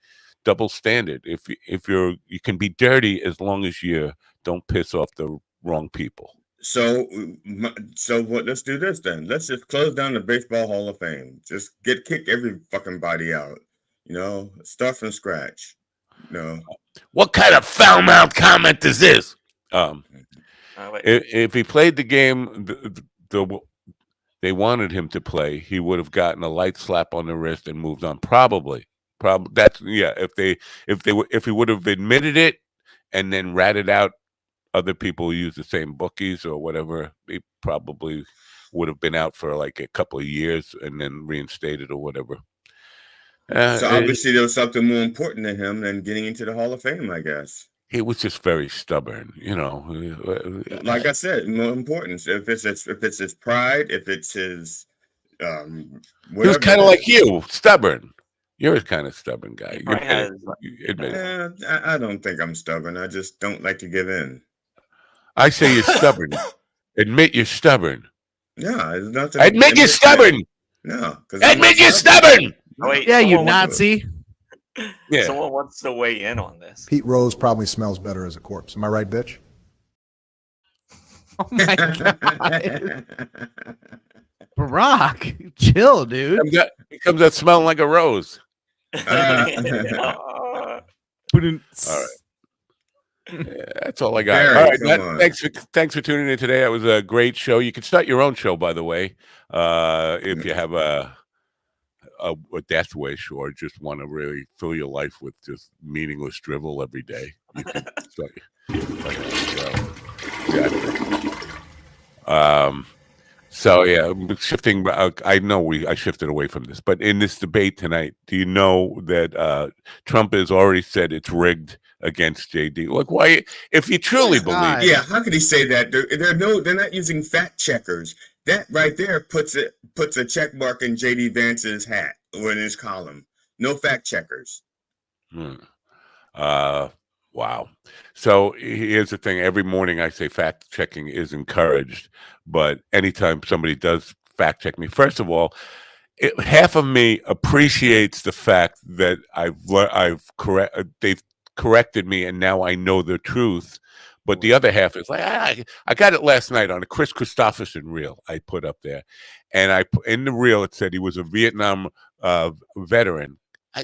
double standard. If you can be dirty as long as you don't piss off the wrong people. So what? Let's do this then. Let's just close down the Baseball Hall of Fame. Just kick every fucking body out. Start from scratch. What kind of foul-mouthed comment is this? If he played the game they wanted him to play, he would have gotten a light slap on the wrist and moved on. Probably. That's if he would have admitted it and then ratted out other people who use the same bookies or whatever, he probably would have been out for like a couple of years and then reinstated or whatever. So obviously there was something more important to him than getting into the Hall of Fame, I guess. He was just very stubborn, Like I said, more importance. If it's his pride, if it's his, he was kind of like you, stubborn. You're a kind of stubborn guy. You admit it. I don't think I'm stubborn. I just don't like to give in. I say you're stubborn. Admit you're stubborn. Yeah, there's nothing. Admit you're stubborn. No, admit you're stubborn. Wait, yeah, you Nazi. Yeah. Someone wants to weigh in on this. Pete Rose probably smells better as a corpse. Am I right, bitch? Oh my god. Barack, chill, dude. He comes out smelling like a rose. All right. Yeah, that's all I got. All right, thanks for tuning in today. That was a great show. You can start your own show, by the way, if you have a death wish or just want to really fill your life with just meaningless drivel every day. You can start your show. So yeah, shifting. I know I shifted away from this, but in this debate tonight, do you know that Trump has already said it's rigged against JD? Like, why? If you truly believe, how could he say that? They're not using fact checkers. That right there puts a check mark in JD Vance's hat or in his column. No fact checkers. Wow. So here's the thing. Every morning I say fact checking is encouraged, but anytime somebody does fact check me, first of all, half of me appreciates the fact that they've corrected me and now I know the truth. But the other half is like, I got it last night on a Chris Christopherson reel I put up there. And in the reel, it said he was a Vietnam veteran.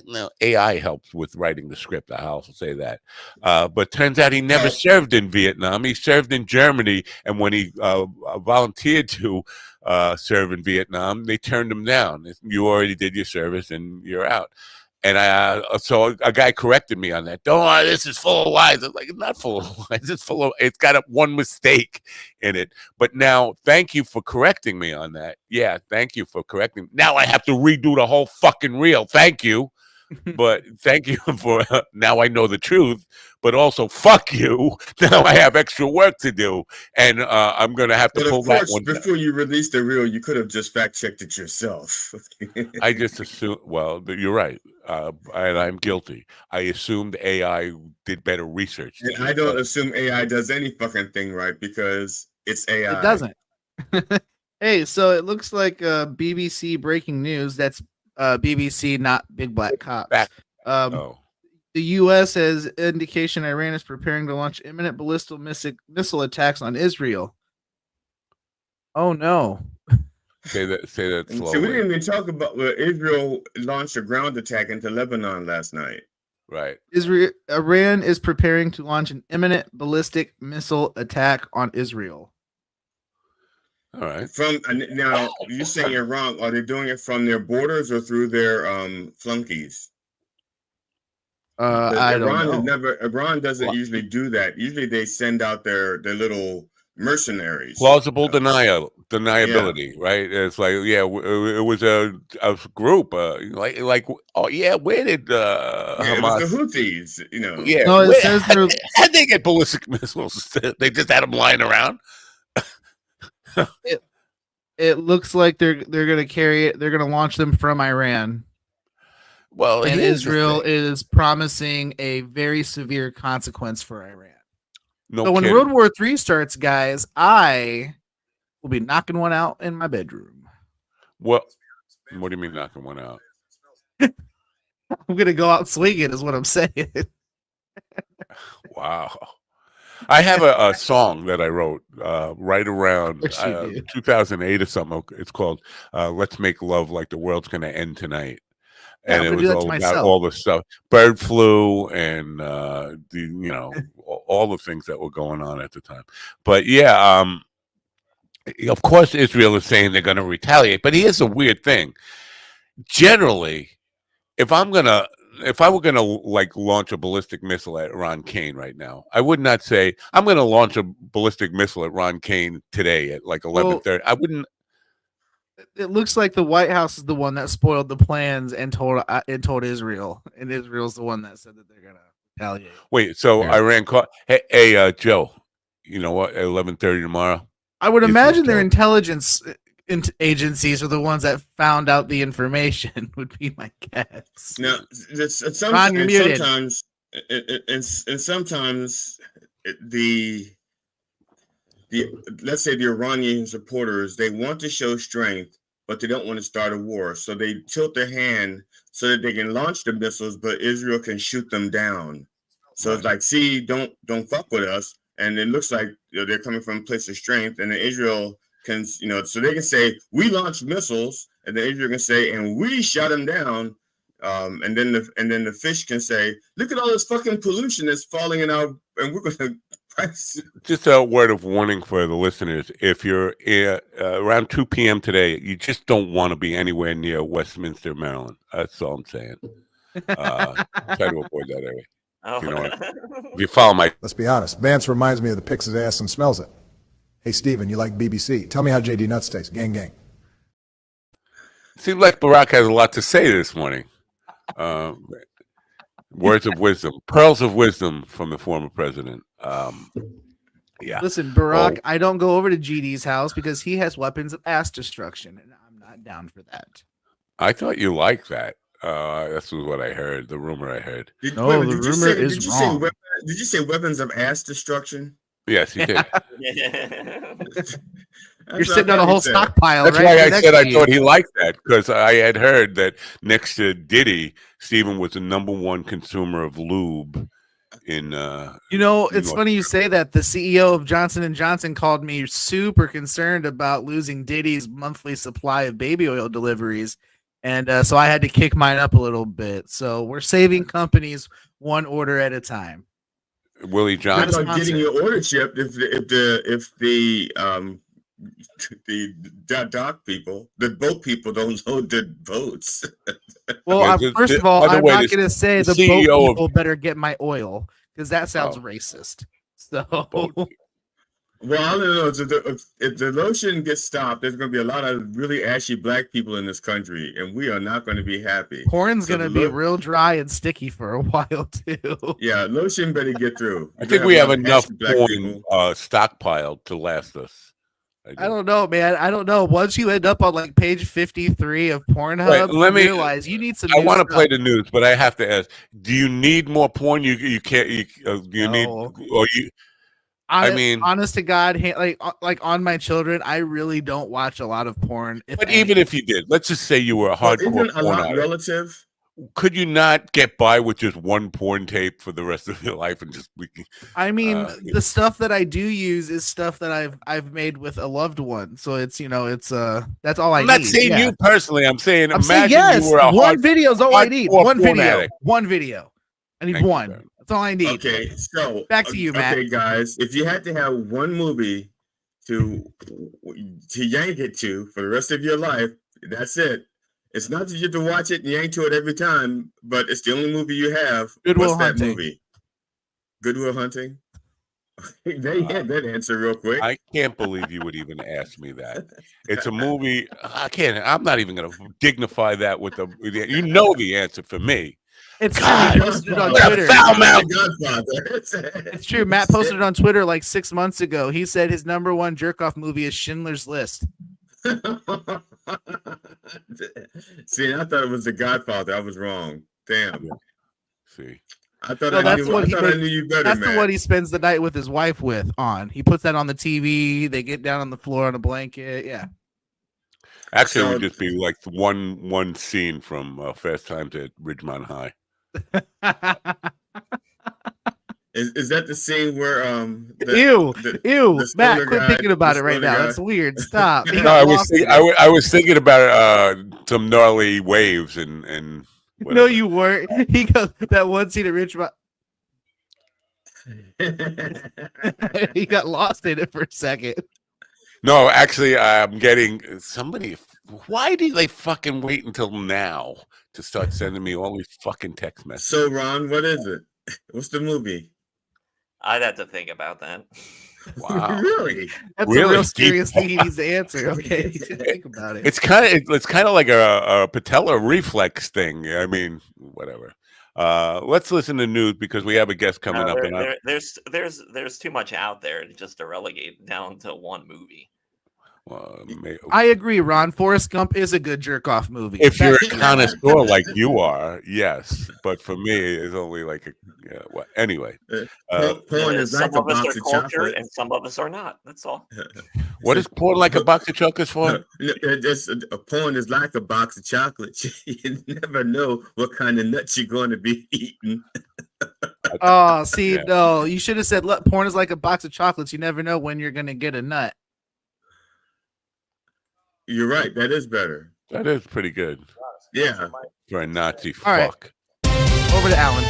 No, AI helps with writing the script. I'll also say that. But turns out he never served in Vietnam. He served in Germany. And when he volunteered to serve in Vietnam, they turned him down. You already did your service and you're out. And so a guy corrected me on that. Don't worry, this is full of lies. I'm like, it's not full of lies. It's got one mistake in it. But now, thank you for correcting me on that. Yeah, thank you for correcting me. Now I have to redo the whole fucking reel. Thank you. But thank you for now I know the truth, but also fuck you. Now I have extra work to do, and I'm going to have to pull that one. Before you release the reel, you could have just fact checked it yourself. I just assumed. Well, you're right, and I'm guilty. I assumed AI did better research. And I don't assume AI does any fucking thing right because it's AI. It doesn't. Hey, so it looks like BBC breaking news. That's BBC, not Big Black Cops. The U.S. has indication Iran is preparing to launch imminent ballistic missile attacks on Israel. Oh no! Say that slowly. So we didn't even talk about where Israel launched a ground attack into Lebanon last night. Right. Iran is preparing to launch an imminent ballistic missile attack on Israel. All right. From now, you're saying you're wrong. Are they doing it from their borders or through their flunkies? I don't know. Iran doesn't usually do that. Usually they send out their little mercenaries. Plausible deniability, right? It's like, yeah, it was a group, like, oh yeah, where did Hamas? It was the Houthis, you know? Yeah, no, it says how'd they get ballistic missiles? They just had them lying around. It looks like they're gonna carry it. They're gonna launch them from Iran. Well, and Israel is promising a very severe consequence for Iran. So when World War III starts, guys, I will be knocking one out in my bedroom. What do you mean knocking one out? I'm gonna go out swinging, is what I'm saying. Wow. I have a song that I wrote right around 2008 or something. It's called "Let's Make Love Like the World's Gonna End Tonight," and it was all about all the stuff, bird flu, and all the things that were going on at the time. But yeah, of course, Israel is saying they're going to retaliate. But here's a weird thing: generally, if I were gonna like launch a ballistic missile at Ron Kane right now, I would not say I'm gonna launch a ballistic missile at Ron Kane today at like 11:30. I wouldn't. It looks like the White House is the one that spoiled the plans and told Israel, and Israel's the one that said that they're gonna retaliate. Wait, so Iran caught? Hey, Joe, you know what? At 11:30 tomorrow. I would imagine their intelligence agencies are the ones that found out the information. Would be my guess. Now, sometimes the let's say the Iranian supporters, they want to show strength, but they don't want to start a war, so they tilt their hand so that they can launch the missiles, but Israel can shoot them down. So it's like, see, don't fuck with us, and it looks like they're coming from a place of strength, and then Israel can, so they can say we launched missiles, and then Israel can say, and we shot them down, and then the fish can say, look at all this fucking pollution that's falling in our, and we're gonna price. Just a word of warning for the listeners: if you're around 2 p.m. today, you just don't want to be anywhere near Westminster, Maryland. That's all I'm saying. Try to avoid that area. Oh. You know what? If you follow my, let's be honest. Vance reminds me of the picks his ass and smells it. Hey, Steven, you like BBC? Tell me how JD Nuts tastes. Gang, gang. Seems like Barack has a lot to say this morning. Words of wisdom, pearls of wisdom from the former president. Yeah. Listen, Barack, I don't go over to GD's house because he has weapons of mass destruction, and I'm not down for that. I thought you liked that. That's what I heard. The rumor I heard. The rumor is wrong. Did you say weapons of ass destruction? Yes, he did. You're sitting on a whole stockpile. That's right? why I said I thought he liked that, because I had heard that next to Diddy, Stephen was the #1 consumer of lube in. It's funny you say that. The CEO of Johnson & Johnson called me super concerned about losing Diddy's monthly supply of baby oil deliveries. And so I had to kick mine up a little bit. So we're saving companies one order at a time. Willie Johnson. How about getting your order shipped if the dock people, the boat people don't load the boats? Well, first of all, I'm not going to say the boat people better get my oil, because that sounds racist. So, well, I don't know. If the lotion gets stopped, there's going to be a lot of really ashy black people in this country, and we are not going to be happy. Porn's going to be real dry and sticky for a while too. Yeah, lotion better get through. I think we have enough porn stockpiled to last us. I don't know, man. I don't know. Once you end up on like page 53 of Pornhub, let me realize you need some. I want to play the news, but I have to ask: do you need more porn? You can't. You need, or you. I mean, honest to God, like on my children, I really don't watch a lot of porn. But even if you did, let's just say you were a hardcore porn addict. Relative. Could you not get by with just one porn tape for the rest of your life and just? I mean, the stuff that I do use is stuff that I've made with a loved one, so it's that's all I need. I'm not saying you personally. I'm saying imagine yes, you were a one video is all I need. One video. Addict. One video. I need one. That's all I need. Okay, so back to you, Matt. Okay, guys, if you had to have one movie to yank it to for the rest of your life, that's it. It's not that you have to watch it and yank to it every time, but it's the only movie you have. Goodwill What's Hunting. That movie? Goodwill Hunting. They had that answer real quick. I can't believe you would even ask me that. It's a movie. I'm not even going to dignify that with the. You know the answer for me. It's true. He posted it on Twitter. It's true. Matt posted it on Twitter like 6 months ago. He said his #1 jerk-off movie is Schindler's List. See, I thought it was The Godfather. I was wrong. Damn. See, I thought I knew you better. That's man. the one he spends the night with his wife with. He puts that on the TV. They get down on the floor on a blanket. Yeah. Actually, it would just be like one scene from Fast Times at Ridgemont High. Is that the scene where ew, Matt, quit thinking about it right now. That's weird. Stop. No, I was thinking about some gnarly waves and whatever. No, you weren't. He goes that one scene at Richmond. He got lost in it for a second. No, actually, I'm getting somebody. Why do they fucking wait until now to start sending me all these fucking text messages? So, Ron, what is it? What's the movie? I'd have to think about that. Wow, really? That's a real serious thing he needs to answer. Okay, think about it. It's kind of like a patella reflex thing. I mean, whatever. Let's listen to news because we have a guest coming up. And there's too much out there just to relegate down to one movie. I agree, Ron. Forrest Gump is a good jerk-off movie. If you're a connoisseur like you are, yes. But for me, it's only like anyway. Porn is like some a of us box are of cultured chocolate, and some of us are not. That's all. What is porn like a box of chocolates for? Porn is like a box of chocolates. You never know what kind of nuts you're going to be eating. Oh, see, no, you should have said, "Look, porn is like a box of chocolates. You never know when you're going to get a nut." You're right. That is better. That is pretty good. Yeah. For a Nazi All fuck. Right. Over to Alan.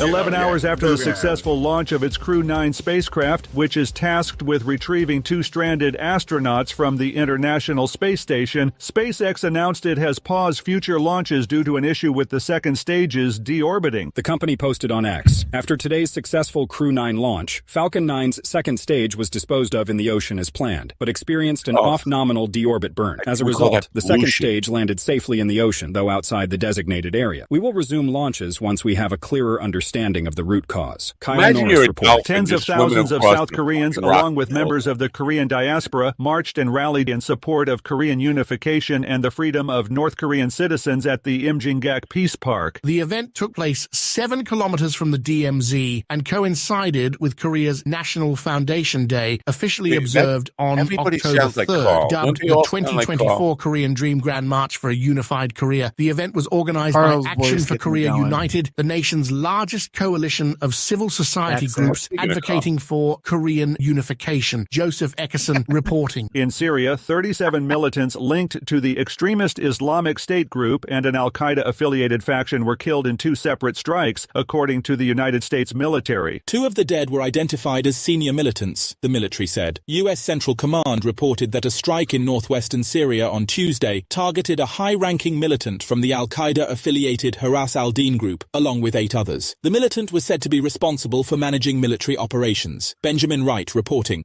11 hours after the successful launch of its Crew 9 spacecraft, which is tasked with retrieving 2 stranded astronauts from the International Space Station, SpaceX announced it has paused future launches due to an issue with the second stage's deorbiting. The company posted on X, after today's successful Crew 9 launch, Falcon 9's second stage was disposed of in the ocean as planned, but experienced an off-nominal deorbit burn. As a result, the second stage landed safely in the ocean, though outside the designated area. We will resume launches once we have a clear clearer understanding of the root cause. Kyle Imagine Norris reports. Tens of thousands of South Koreans, along with members of the Korean diaspora, marched and rallied in support of Korean unification and the freedom of North Korean citizens at the Imjinggak Peace Park. The event took place 7 kilometers from the DMZ and coincided with Korea's National Foundation Day, officially observed on October 3rd, dubbed the 2024 Korean Dream Grand March for a Unified Korea. The event was organized by Action for Korea United, the nation's largest coalition of civil society groups advocating for Korean unification. Joseph Eckerson reporting. In Syria, 37 militants linked to the extremist Islamic State group and an al-Qaeda-affiliated faction were killed in 2 separate strikes, according to the United States military. 2 of the dead were identified as senior militants, the military said. U.S. Central Command reported that a strike in northwestern Syria on Tuesday targeted a high-ranking militant from the al-Qaeda-affiliated Haras al-Din group, along with 8 others. The militant was said to be responsible for managing military operations. Benjamin Wright reporting.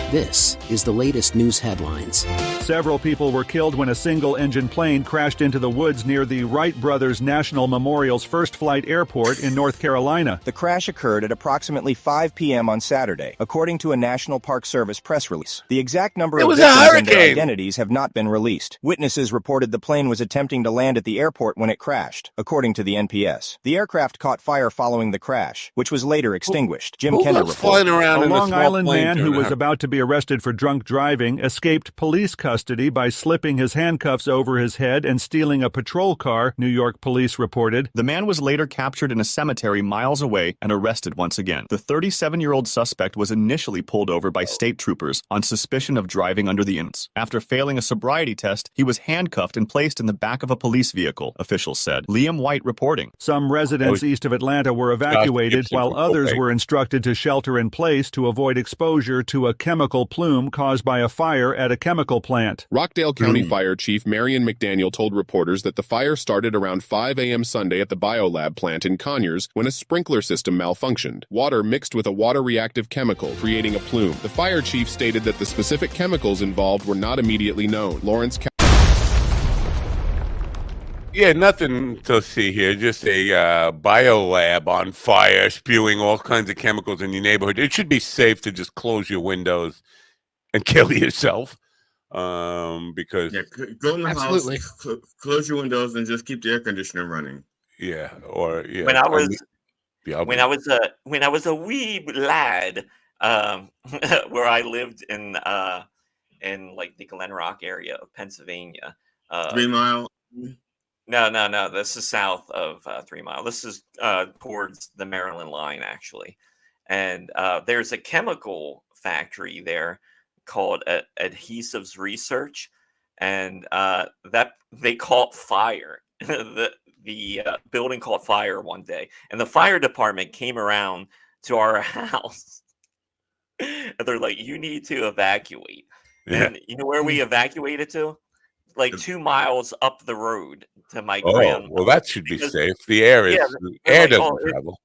This is the latest news headlines. Several people were killed when a single-engine plane crashed into the woods near the Wright Brothers National Memorial's First Flight Airport in North Carolina. The crash occurred at approximately 5 p.m. on Saturday, according to a National Park Service press release. The exact number of victims and their identities have not been released. Witnesses reported the plane was attempting to land at the airport when it crashed, according to the NPS. The aircraft caught fire following the crash, which was later extinguished. Jim Kenner reported. A Long Island man who was about to be arrested for drunk driving escaped police custody by slipping his handcuffs over his head and stealing a patrol car, New York police reported. The man was later captured in a cemetery miles away and arrested once again. The 37-year-old suspect was initially pulled over by state troopers on suspicion of driving under the influence. After failing a sobriety test, he was handcuffed and placed in the back of a police vehicle, officials said. Liam White reporting. Some residents east of Atlanta were evacuated, while others were instructed to shelter in place to avoid exposure to a chemical plume caused by a fire at a chemical plant. Rockdale County Fire Chief Marion McDaniel told reporters that the fire started around 5 a.m. Sunday at the Biolab plant in Conyers when a sprinkler system malfunctioned. Water mixed with a water-reactive chemical, creating a plume. The fire chief stated that the specific chemicals involved were not immediately known. Lawrence Yeah, nothing to see here. Just a biolab on fire, spewing all kinds of chemicals in your neighborhood. It should be safe to just close your windows and kill yourself, because go in the house, close your windows, and just keep the air conditioner running. When I was a wee lad, where I lived in like the Glen Rock area of Pennsylvania, 3 Mile. No. This is south of 3 Mile. This is towards the Maryland line, actually, and there's a chemical factory there called Adhesives Research, and that they caught fire. the building caught fire one day, and the fire department came around to our house, and they're like, "You need to evacuate." Yeah. And you know where we evacuated to? Like 2 miles up the road to my grandma. Well, that should be safe. The air doesn't travel.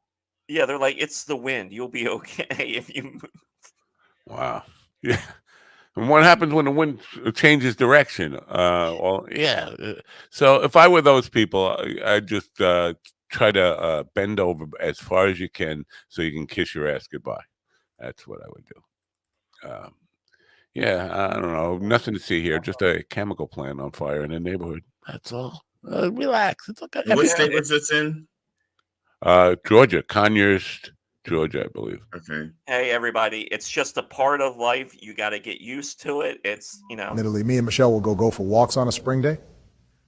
Yeah, they're like, it's the wind. You'll be okay if you move. Wow. Yeah. And what happens when the wind changes direction? So if I were those people, I'd just try to bend over as far as you can so you can kiss your ass goodbye. That's what I would do. I don't know. Nothing to see here. Just a chemical plant on fire in a neighborhood. That's all. Relax. It's okay. What state was this in? Georgia. Conyers, Georgia, I believe. Okay. Hey, everybody. It's just a part of life. You got to get used to it. It's, Literally, me and Michelle will go for walks on a spring day.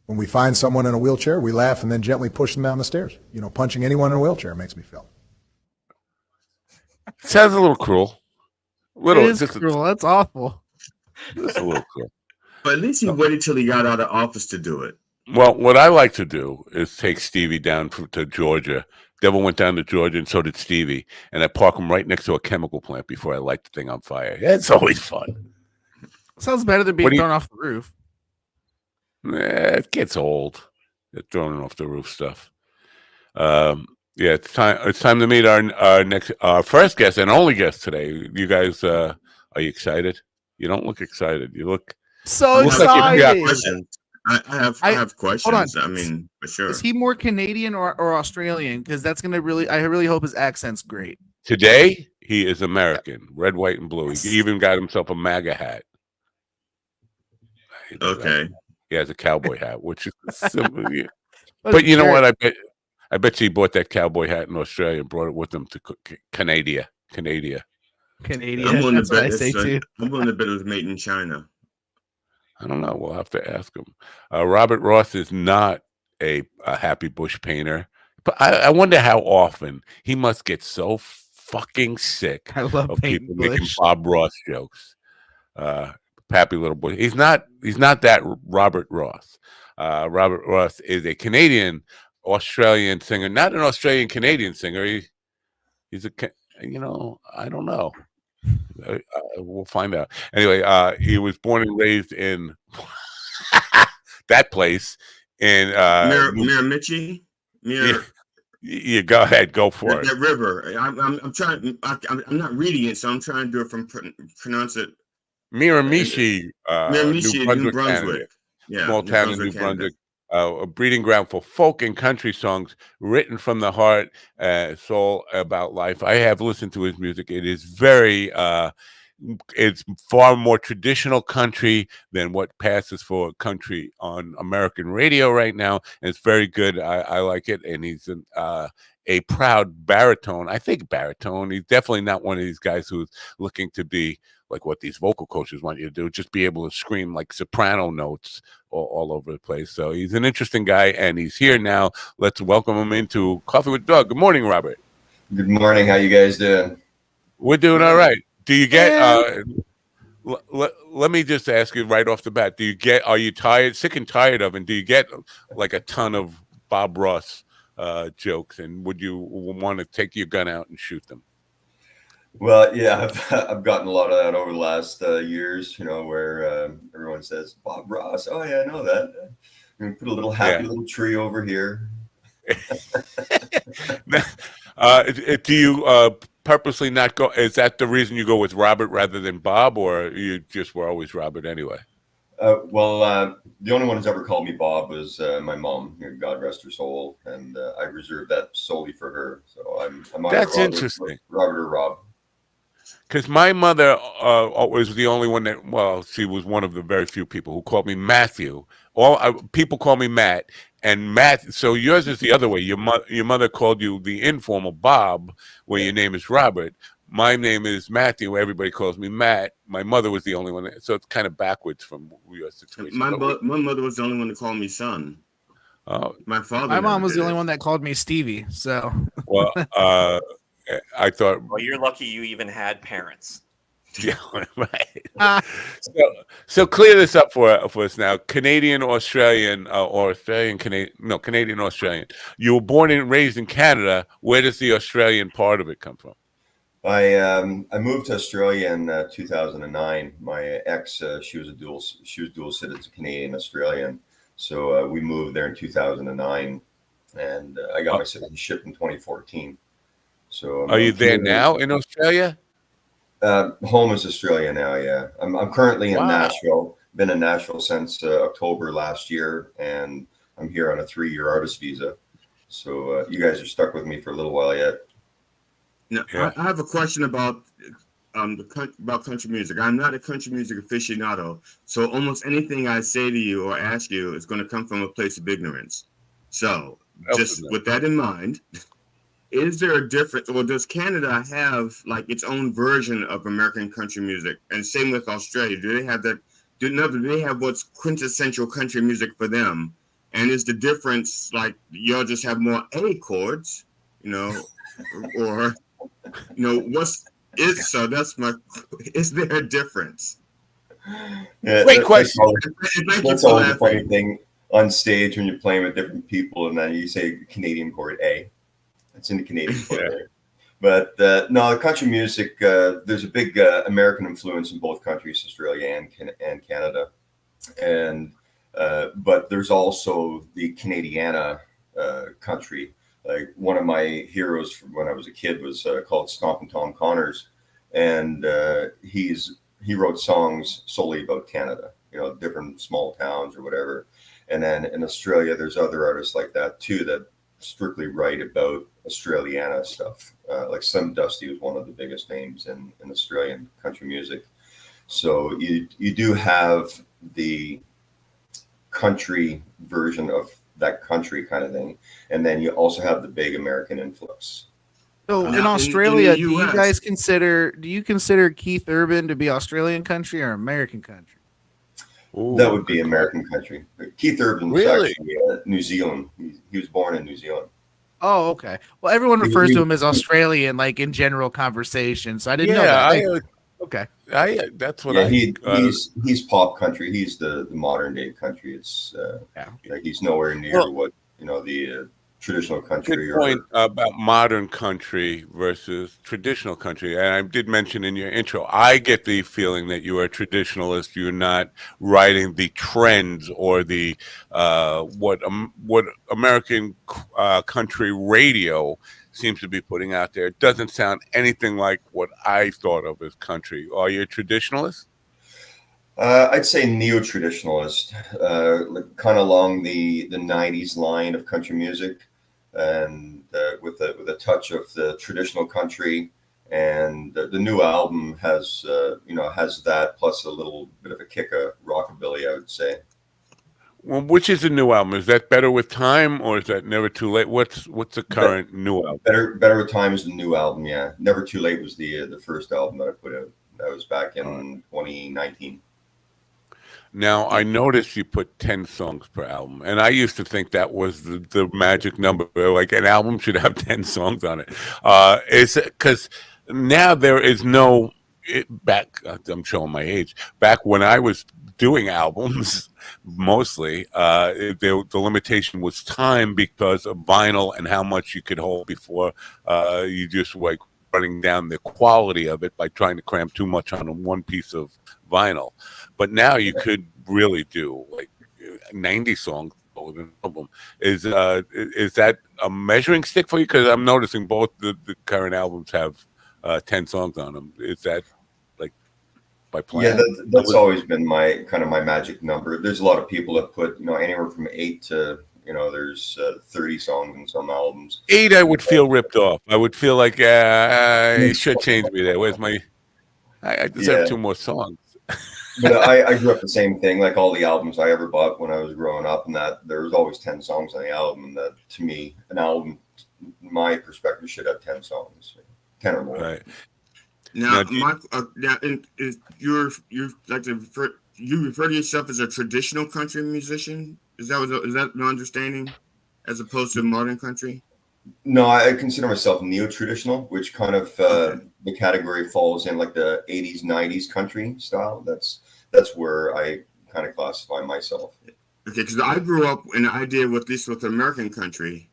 When we find someone in a wheelchair, we laugh and then gently push them down the stairs. Punching anyone in a wheelchair makes me feel. Sounds a little cruel. It is cruel. That's awful. It's a little cruel. But at least he waited till he got out of office to do it. Well, what I like to do is take Stevie down to Georgia. Devil went down to Georgia, and so did Stevie. And I park him right next to a chemical plant before I light the thing on fire. It's always fun. Sounds better than being thrown off the roof. It gets old. They're throwing off the roof stuff. It's time to meet our first guest and only guest today. You guys, are you excited? You don't look excited. You look so excited. I have questions. I mean, for sure. Is he more Canadian or Australian? Because that's gonna I really hope his accent's great. Today, he is American, red, white, and blue. He even got himself a MAGA hat. Okay. He has a cowboy hat, which is simple. But you know what? I bet you he bought that cowboy hat in Australia and brought it with him to Canada. I'm willing That's to what bet I say too. I'm willing to bet it was made in China. I don't know. We'll have to ask him. Robert Ross is not a happy bush painter, but I wonder how often he must get so fucking sick of people making Bob Ross jokes. Happy little boy. He's not that Robert Ross. Robert Ross is a Canadian Australian singer, not an Australian Canadian singer. He's I don't know. We'll find out. Anyway, he was born and raised in that place in Miramichi. You go ahead, go for it. That river. I'm trying. I'm not reading it, so I'm trying to do it from pronounce it. Miramichi, New Brunswick. Canada. Yeah, Small town in New Brunswick. A breeding ground for folk and country songs written from the heart, soul about life. I have listened to his music. It is very, it's far more traditional country than what passes for country on American radio right now. And it's very good. I like it. And he's a proud baritone. I think baritone. He's definitely not one of these guys who's looking to be like what these vocal coaches want you to do, just be able to scream like soprano notes all over the place. So he's an interesting guy, and he's here now. Let's welcome him into Coffee with Doug. Good morning, Robert. Good morning. How you guys doing? We're doing all right. Do you get let me just ask you right off the bat, are you sick and tired of, and do you get like a ton of Bob Ross jokes, and would you want to take your gun out and shoot them? Well, yeah, I've gotten a lot of that over the last years, where everyone says, Bob Ross. Oh, yeah, I know that. Put a little happy little tree over here. Do you purposely not go? Is that the reason you go with Robert rather than Bob, or you just were always Robert anyway? The only one who's ever called me Bob was my mom. God rest her soul, and I reserved that solely for her. So I'm that's interesting. Robert or Rob. Because my mother was the only one that, she was one of the very few people who called me Matthew. People call me Matt, and Matt. So yours is the other way. Your mother called you the informal Bob, where your name is Robert. My name is Matthew. Everybody calls me Matt. My mother was the only one. So it's kind of backwards from your situation. My mother was the only one to call me son. Oh, my mom was the only one that called me Stevie. So well, I thought. Well, you're lucky you even had parents. Yeah, right. So clear this up for us now. Canadian Australian or Australian Canadian? No, Canadian Australian. You were born and raised in Canada. Where does the Australian part of it come from? I moved to Australia in 2009. My ex, she was dual citizen, Canadian Australian. So we moved there in 2009, and I got my citizenship in 2014. So are you there now in Australia? Home is Australia now. Yeah, I'm currently in Nashville. Been in Nashville since October last year, and I'm here on a 3-year artist visa. So you guys are stuck with me for a little while yet. Now, I have a question about country music. I'm not a country music aficionado, so almost anything I say to you or ask you is going to come from a place of ignorance. So, just with that in mind, is there a difference, or does Canada have like its own version of American country music? And same with Australia. Do they have that? Do they have what's quintessential country music for them? And is the difference like y'all just have more A chords, or so that's my. Is there a difference? Yeah, great question. That's always the funny thing on stage when you're playing with different people, and then you say Canadian chord A. It's in the Canadian chord. But no, the country music. There's a big American influence in both countries, Australia and Canada, and but there's also the Canadiana country. Like one of my heroes from when I was a kid was called Stompin' Tom Connors, and he wrote songs solely about Canada, different small towns or whatever. And then in Australia, there's other artists like that too that strictly write about Australiana stuff. Like Slim Dusty was one of the biggest names in Australian country music. So you do have the country version of that country kind of thing, and then you also have the big American influx. So in Australia, do you consider Keith Urban to be Australian country or American country? Ooh, that would be American country. Keith Urban was actually New Zealand. He was born in New Zealand. Oh, okay. Well, everyone refers to him as Australian, like in general conversation. So I didn't know that. Okay. That's what he's pop country. He's the modern day country. It's like he's nowhere near what the traditional country. Good point about modern country versus traditional country. And I did mention in your intro, I get the feeling that you are a traditionalist. You're not writing the trends or the what American country radio seems to be putting out there. It doesn't sound anything like what I thought of as country. Are you a traditionalist? I'd say neo-traditionalist, kind of along the 90s line of country music, and with a touch of the traditional country. And the new album has that plus a little bit of a kick of rockabilly, I would say. Well, which is the new album? Is that Better with Time, or is that Never Too Late? What's the current new album? Better with Time is the new album. Yeah, Never Too Late was the first album that I put out. That was back in 2019. Now, I noticed you put 10 songs per album, and I used to think that was the magic number. Like an album should have 10 songs on it. Is it because now there is no I'm showing my age. Back when I was doing albums, mostly the limitation was time because of vinyl and how much you could hold before you just like running down the quality of it by trying to cram too much on one piece of vinyl. But now you could really do like 90 songs with an album. Is that a measuring stick for you? Because I'm noticing both the current albums have 10 songs on them. Is that like by plan? Yeah, that's always been my magic number. There's a lot of people that put anywhere from 8 to there's 30 songs in some albums. 8, I would feel ripped off. I would feel like you should change me there. Where's my? I just have 2 more songs. But I grew up the same thing. Like all the albums I ever bought when I was growing up, and that there was always 10 songs on the album. And that to me, an album, my perspective, should have 10 songs, 10 or more. Right. Now, Mark, you refer to yourself as a traditional country musician? Is that my understanding, as opposed to modern country? No, I consider myself neo-traditional, which kind of the category falls in like the 80s, 90s country style. That's where I kind of classify myself. Okay, because I grew up in the idea with American country.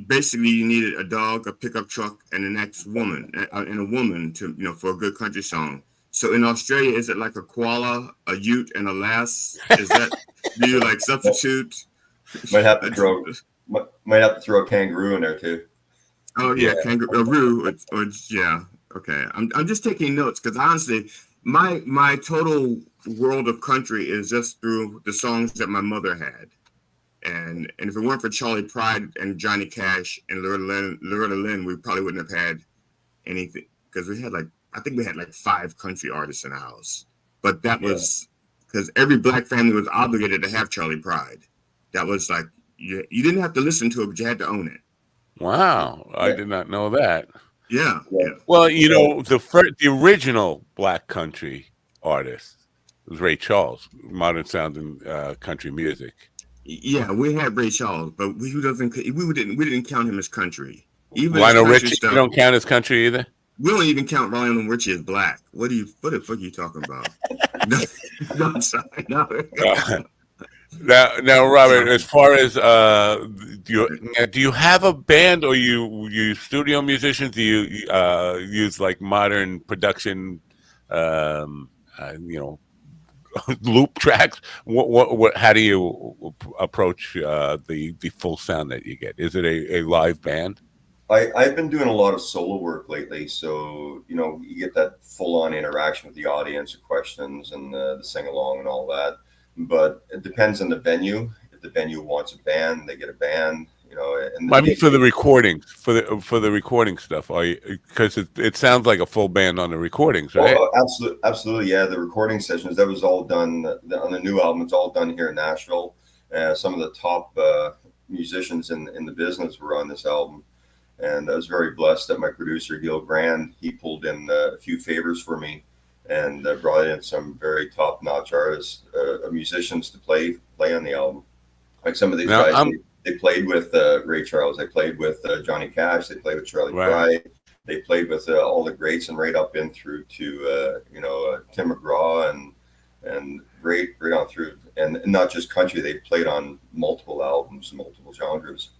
Basically, you needed a dog, a pickup truck, and an ex-woman, and a woman to for a good country song. So in Australia, is it like a koala, a ute, and a lass? Is that do you like substitute? Might have to throw a kangaroo in there too. Oh yeah, kangaroo. Yeah. Okay. I'm just taking notes because honestly, my total world of country is just through the songs that my mother had, and if it weren't for Charlie Pride and Johnny Cash and Loretta Lynn, we probably wouldn't have had anything because we had I think we had 5 country artists in the house, but that was because every black family was obligated to have Charlie Pride. That was like you didn't have to listen to it, but you had to own it. Wow, I did not know that. Yeah. Well, the original black country artist was Ray Charles, modern sounding country music. Yeah, we had Ray Charles, but we didn't count him as country. Even Lionel Richie, you don't count as country either. We don't even count Lionel Richie as black. What the fuck are you talking about? No, I'm sorry. No. Now, Robert, as far as do you have a band, or you studio musicians? Do you use like modern production, loop tracks? What? How do you approach the full sound that you get? Is it a live band? I've been doing a lot of solo work lately, so you get that full-on interaction with the audience, questions, and the sing-along and all that. but it depends on the venue. If the venue wants a band, they get a band. You know, and I mean, for the recordings, for the recording stuff, are you, because it sounds like a full band on the recordings, right? Oh, absolutely, yeah. The recording sessions, that was all done on the new album. It's all done here in Nashville. Some of the top musicians in the business were on this album, and I was very blessed that my producer Gil Grand, he pulled in a few favors for me, and brought in some very top-notch artists, musicians to play on the album. Like some of these guys, they played with Ray Charles, they played with Johnny Cash, they played with Charlie Pride, they played with all the greats, and right up in through to Tim McGraw and right on through, and not just country. They played on multiple albums, multiple genres.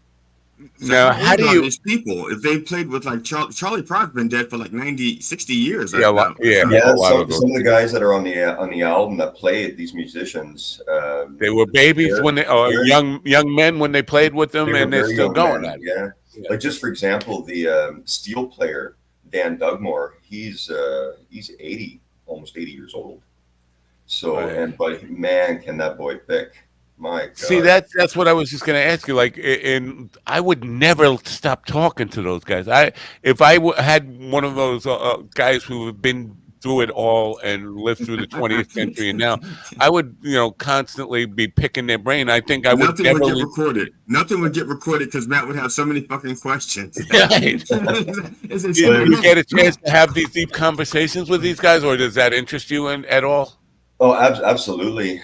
So now, how do you these people, if they played with like Charlie Pride's been dead for like 60 years? Some of the guys that are on the album that played, these musicians, they were babies when they, or young men when they played with them, and they're still going at it. Yeah. Like just for example, the steel player Dan Dugmore, he's 80, almost 80 years old. So but man, can that boy pick. My God. See, that's what I was just going to ask you. Like, I would never stop talking to those guys. If I had one of those guys who have been through it all and lived through the 20th century, and now I would, constantly be picking their brain. I think I would. Nothing would get recorded. Nothing would get recorded because Matt would have so many fucking questions. Right. Do you get a chance to have these deep conversations with these guys, or does that interest you at all? Oh, absolutely.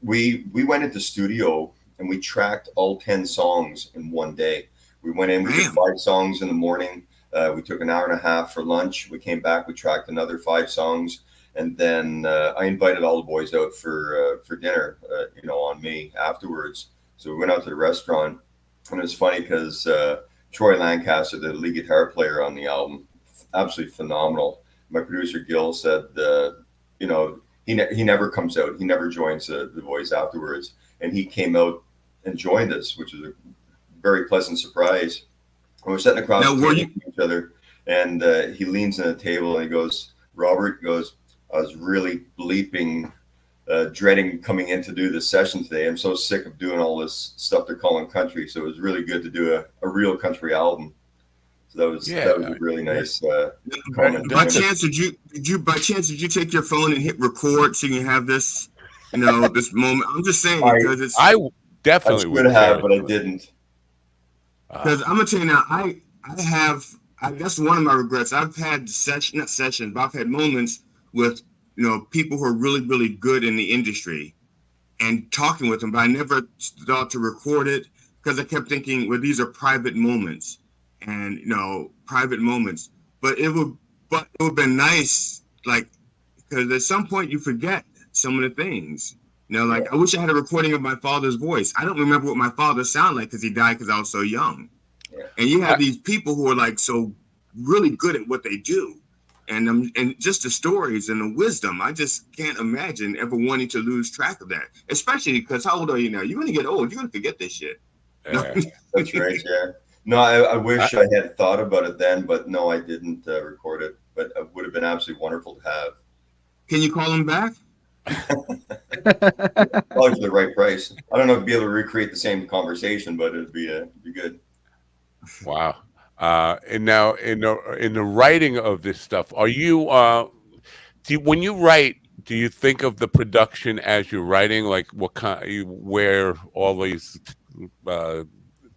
We went into studio and we tracked all 10 songs in one day. We went in, we did 5 songs in the morning. We took an hour and a half for lunch. We came back, we tracked another 5 songs. And then I invited all the boys out for dinner, on me afterwards. So we went out to the restaurant, and it was funny because Troy Lancaster, the lead guitar player on the album, absolutely phenomenal. My producer Gil said, he never comes out. He never joins the boys afterwards. And he came out and joined us, which was a very pleasant surprise. And we're sitting across from each other, and he leans on the table and he goes, Robert goes, I was really bleeping, dreading coming in to do this session today. I'm so sick of doing all this stuff they're calling country. So it was really good to do a real country album. So that was a really nice comment. By chance, did you take your phone and hit record so you have this, this moment? I'm just saying because I definitely would have, but I didn't. Because I'm gonna tell you now, I that's one of my regrets. I've had not sessions, but I've had moments with people who are really, really good in the industry, and talking with them, but I never thought to record it because I kept thinking, well, these are private moments. And private moments, but it would have been nice, like, because at some point you forget some of the things. I wish I had a recording of my father's voice. I don't remember what my father sounded like because he died because I was so young. And you have these people who are like so really good at what they do, and just the stories and the wisdom. I just can't imagine ever wanting to lose track of that, especially because how old are you now? You're gonna get old. You're gonna forget this shit. That's right. Yeah. No, I wish I had thought about it then, but no, I didn't record it. But it would have been absolutely wonderful to have. Can you call him back? Probably for the right price. I don't know if I'd be able to recreate the same conversation, but it'd be good. Wow. And now in the writing of this stuff, are you when you write, do you think of the production as you're writing, like what kind, where all these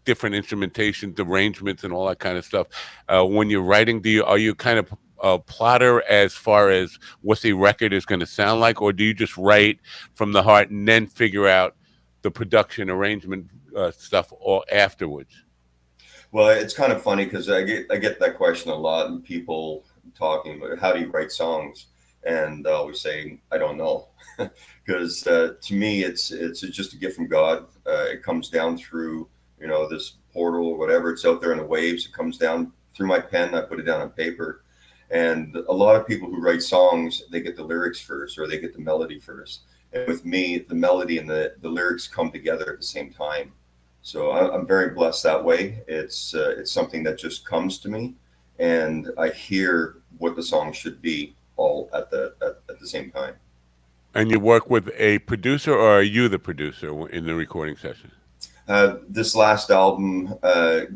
different instrumentation arrangements and all that kind of stuff when you're writing? Are you kind of a plotter as far as what the record is going to sound like, or do you just write from the heart and then figure out the production arrangement stuff all afterwards? Well, it's kind of funny because I get that question a lot, and people talking about how do you write songs, and I always say I don't know, because to me it's just a gift from God. It comes down through this portal or whatever. It's out there in the waves. It comes down through my pen. I put it down on paper. And a lot of people who write songs, they get the lyrics first, or they get the melody first. And with me, the melody and the lyrics come together at the same time. So I'm very blessed that way. It's something that just comes to me, and I hear what the song should be all at the same time. And you work with a producer, or are you the producer in the recording session? This last album,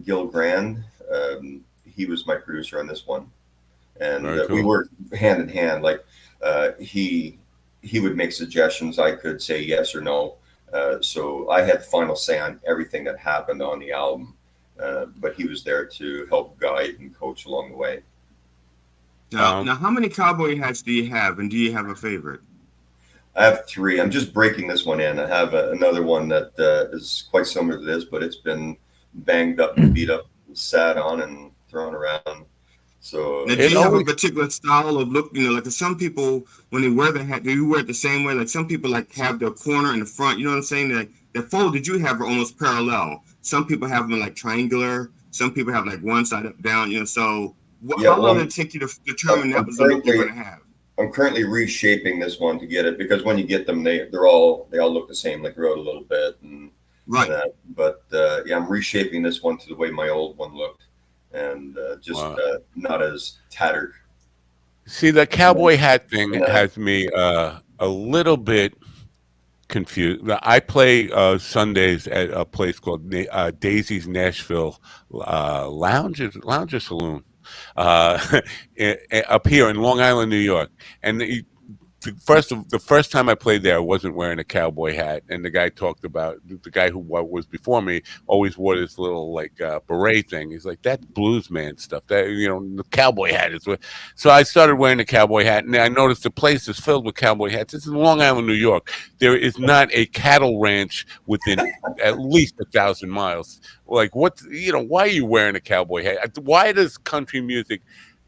Gil Grand, he was my producer on this one, and we worked hand in hand. Like he would make suggestions, I could say yes or no. So I had the final say on everything that happened on the album, but he was there to help guide and coach along the way. Now, how many cowboy hats do you have, and do you have a favorite? I have 3. I'm just breaking this one in. I have another one that is quite similar to this, but it's been banged up and beat up, and sat on and thrown around. So now, do you have a particular style of look? You know, like some people, when they wear the hat, do you wear it the same way? Like some people like have the corner in the front. You know what I'm saying? The fold that you have are almost parallel. Some people have them like triangular. Some people have like one side up, down. You know, so how long did it take you to determine that was the look you're going to have? I'm currently reshaping this one to get it, because when you get them, they all look the same, like they're out a little bit, and right. But I'm reshaping this one to the way my old one looked, and not as tattered. See, the cowboy hat thing has me a little bit confused. I play Sundays at a place called Daisy's Nashville Lounge or Saloon. Up here in Long Island, New York, and the first time I played there, I wasn't wearing a cowboy hat, and the guy talked about the guy who was before me always wore this little like beret thing. He's like, that blues man stuff. That the cowboy hat is what. So I started wearing the cowboy hat, and I noticed the place is filled with cowboy hats. This is Long Island, New York. There is not a cattle ranch within at least 1,000 miles. Like, what? Why are you wearing a cowboy hat? Why does country music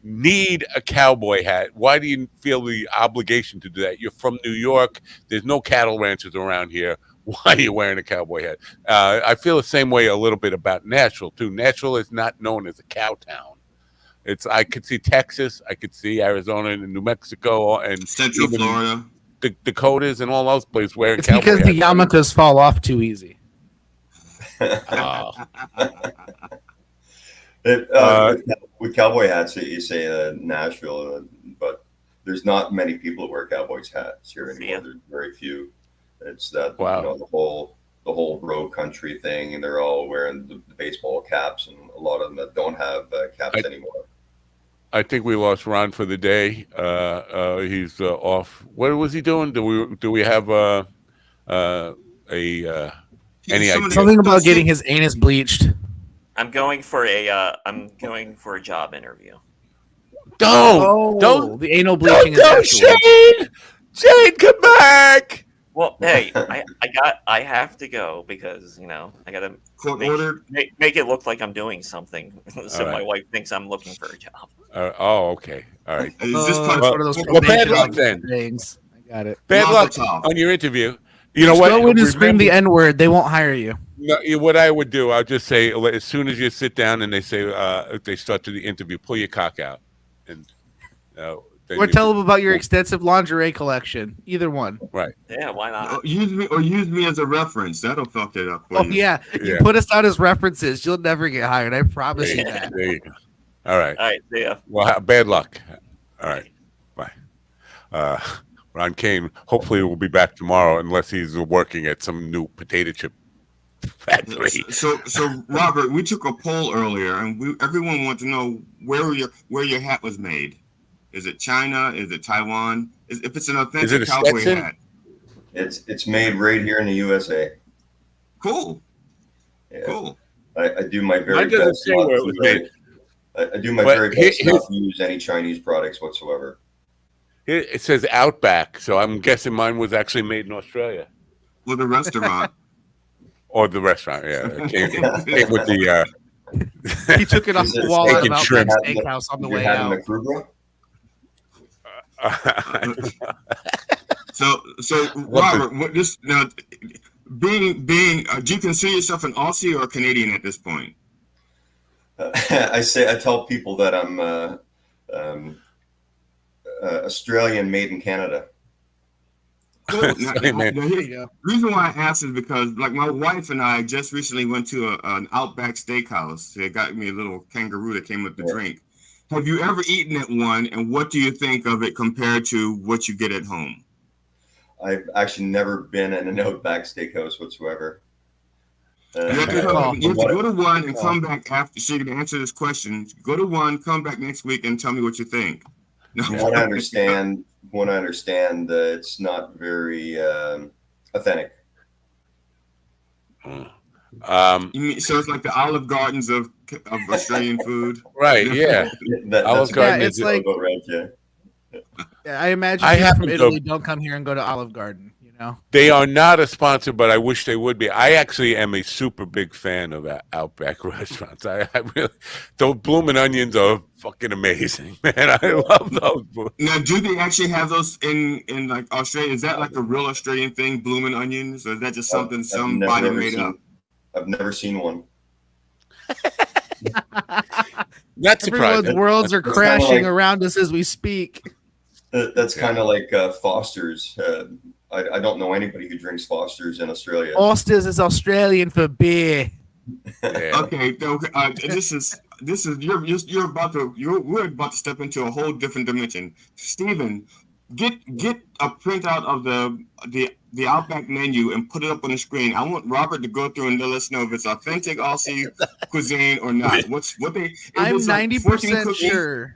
need a cowboy hat? Why do you feel the obligation to do that? You're from New York. There's no cattle ranches around here. Why are you wearing a cowboy hat? I feel the same way a little bit about Nashville too. Nashville is not known as a cow town. I could see Texas, I could see Arizona and New Mexico and Central Florida, the Dakotas, and all those places wearing cowboy hats. It's because the yarmulkes fall off too easy. With cowboy hats, you say Nashville, but there's not many people that wear cowboys hats here anymore. Yeah. There's very few. It's that the whole road country thing, and they're all wearing the baseball caps, and a lot of them that don't have caps anymore. I think we lost Ron for the day. He's off. What was he doing? Do we have any idea? Something about getting his anus bleached. I'm going for a job interview. Don't the anal bleaching is Shane, come back. Well, hey, I have to go because I gotta make it look like I'm doing something, so my wife thinks I'm looking for a job. Okay, all right. Is this one of those bad luck then? Things. I got it. Bad luck on your interview. You know what? Go in and scream the N-word. They won't hire you. No, what I would do, I'll just say, as soon as you sit down and they say, if they start to the interview, pull your cock out, and or tell them about your extensive lingerie collection. Either one. Right. Yeah, why not? Use me as a reference. That'll fuck it up. Yeah. You put us out as references. You'll never get hired. I promise you that. There you go. All right. All right. See ya. Well, bad luck. All right. Bye. Ron Kane, hopefully we'll be back tomorrow unless he's working at some new potato chip factory. So Robert, we took a poll earlier, and everyone wanted to know where your hat was made. Is it China? Is it Taiwan? If it's an authentic cowboy hat, it's made right here in the USA. Cool. Yeah. Cool. I do my very best. I do my very best not to use any Chinese products whatsoever. It says Outback, so I'm guessing mine was actually made in Australia. Well, the restaurant. Or the restaurant, yeah. It came with the... he took it off the wall at Outback Steakhouse on the way out. So Robert, do you consider yourself an Aussie or a Canadian at this point? I tell people that I'm Australian made in Canada. Cool. The reason why I asked is because, like, my wife and I just recently went to an Outback Steakhouse. They got me a little kangaroo that came with the drink. Have you ever eaten at one, and what do you think of it compared to what you get at home? I've actually never been in an Outback Steakhouse whatsoever. You have to go to one and come back after, so you can answer this question. Go to one, come back next week, and tell me what you think. From what I understand, it's not very authentic. You mean, so it's like the Olive Gardens of Australian food, right? Yeah, Olive Garden. It's like, right, yeah. I imagine people from Italy don't come here and go to Olive Garden. You know, they are not a sponsor, but I wish they would be. I actually am a super big fan of Outback restaurants. I really, those blooming onions are fucking amazing, man. I love those. Now, do they actually have those in like Australia? Is that like a real Australian thing, blooming onions, or is that just something somebody made up? I've never seen one. Not surprising. Everyone's worlds are crashing around us as we speak. That's kind of like Foster's. I don't know anybody who drinks Foster's in Australia. Foster's is Australian for beer. Okay, this is we're about to step into a whole different dimension. Stephen, get a printout of the Outback menu and put it up on the screen. I want Robert to go through and let us know if it's authentic Aussie cuisine or not. I'm 90% sure.